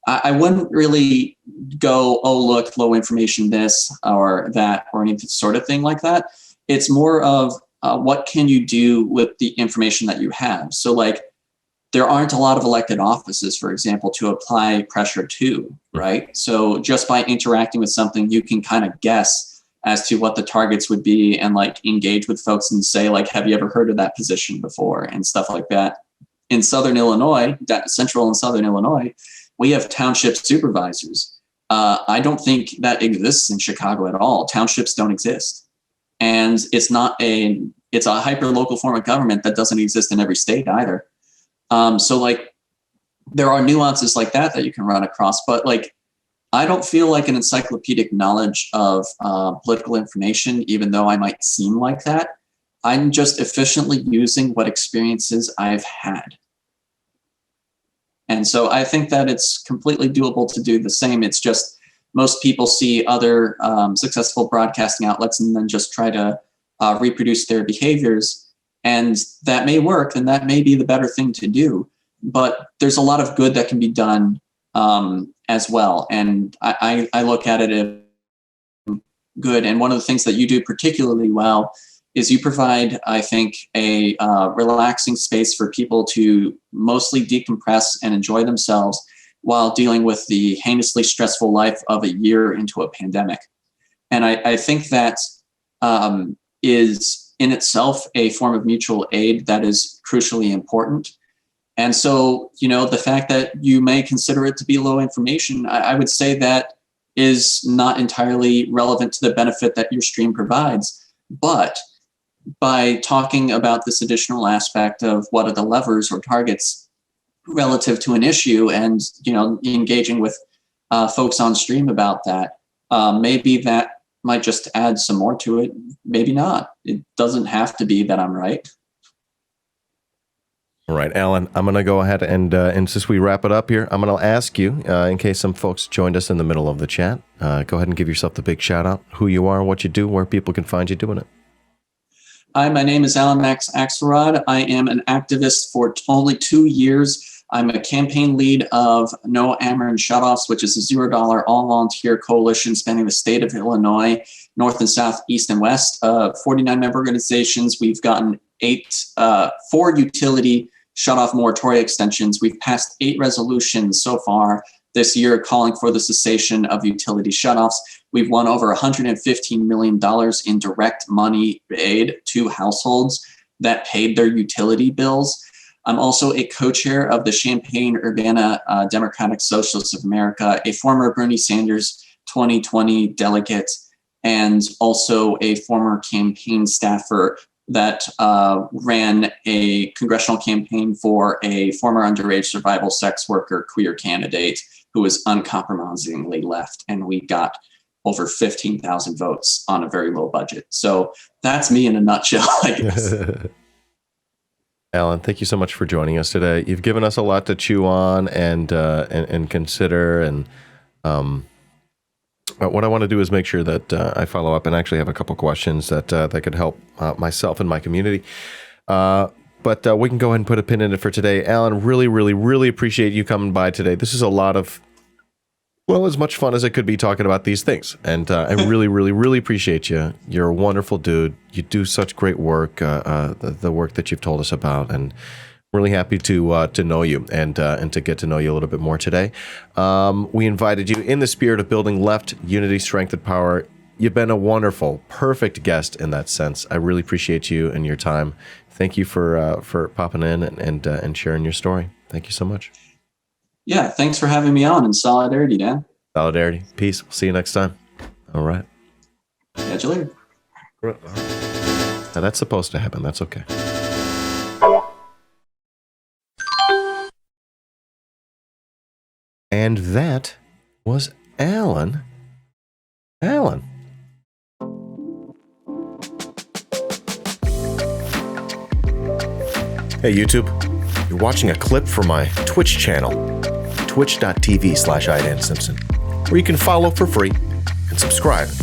I wouldn't really go, oh, look, low information, this or that, or any sort of thing like that. It's more of what can you do with the information that you have? So like, there aren't a lot of elected offices, for example, to apply pressure to, right? So just by interacting with something, you can kind of guess as to what the targets would be and like engage with folks and say like, have you ever heard of that position before and stuff like that. In Southern Illinois, Central and Southern Illinois, we have township supervisors. I don't think that exists in Chicago at all. Townships don't exist. And it's a hyper-local form of government that doesn't exist in every state either. So like there are nuances like that you can run across, but like I don't feel like an encyclopedic knowledge of political information, even though I might seem like that. I'm just efficiently using what experiences I've had. And so I think that it's completely doable to do the same. It's just most people see other successful broadcasting outlets and then just try to reproduce their behaviors. And that may work, and that may be the better thing to do. But there's a lot of good that can be done as well. And I look at it as good. And one of the things that you do particularly well is you provide, I think, a relaxing space for people to mostly decompress and enjoy themselves while dealing with the heinously stressful life of a year into a pandemic. And I think that is in itself a form of mutual aid that is crucially important. And so, the fact that you may consider it to be low information, I would say that is not entirely relevant to the benefit that your stream provides. But by talking about this additional aspect of what are the levers or targets relative to an issue and, engaging with folks on stream about that, maybe that might just add some more to it. Maybe not. It doesn't have to be that I'm right.
All right, Allan, I'm going to go ahead and since we wrap it up here, I'm going to ask you, in case some folks joined us in the middle of the chat, go ahead and give yourself the big shout out, who you are, what you do, where people can find you doing it.
Hi, my name is Allan Max Axelrod. I am an activist for only 2 years. I'm a campaign lead of No Ameren Shutoffs, which is a $0 all-volunteer coalition spanning the state of Illinois, north and south, east and west. 49 member organizations. We've gotten 4 utility shutoff moratoria extensions. We've passed 8 resolutions so far this year calling for the cessation of utility shutoffs. We've won over $115 million in direct money aid to households that paid their utility bills. I'm also a co-chair of the Champaign-Urbana Democratic Socialists of America, a former Bernie Sanders 2020 delegate, and also a former campaign staffer that ran a congressional campaign for a former underage survival sex worker queer candidate who was uncompromisingly left. And we got over 15,000 votes on a very low budget. So that's me in a nutshell, I guess.
Allan, thank you so much for joining us today. You've given us a lot to chew on and consider. And what I want to do is make sure that I follow up and actually have a couple questions that could help myself and my community. But we can go ahead and put a pin in it for today. Allan, really, really, really appreciate you coming by today. This is a lot of, well, as much fun as it could be talking about these things. And I really, really, really appreciate you. You're a wonderful dude. You do such great work, the work that you've told us about. And really happy to know you and to get to know you a little bit more today. We invited you in the spirit of building left unity, strength, and power. You've been a wonderful, perfect guest in that sense. I really appreciate you and your time. Thank you for popping in and sharing your story. Thank you so much.
Yeah, thanks for having me on. In solidarity, Dan.
Solidarity. Peace. We'll see you next time. All right.
Catch you later.
Now, that's supposed to happen. That's okay. And that was Allan. Allan. Hey, YouTube. You're watching a clip from my Twitch channel, twitch.tv/iDanSimpson, where you can follow for free and subscribe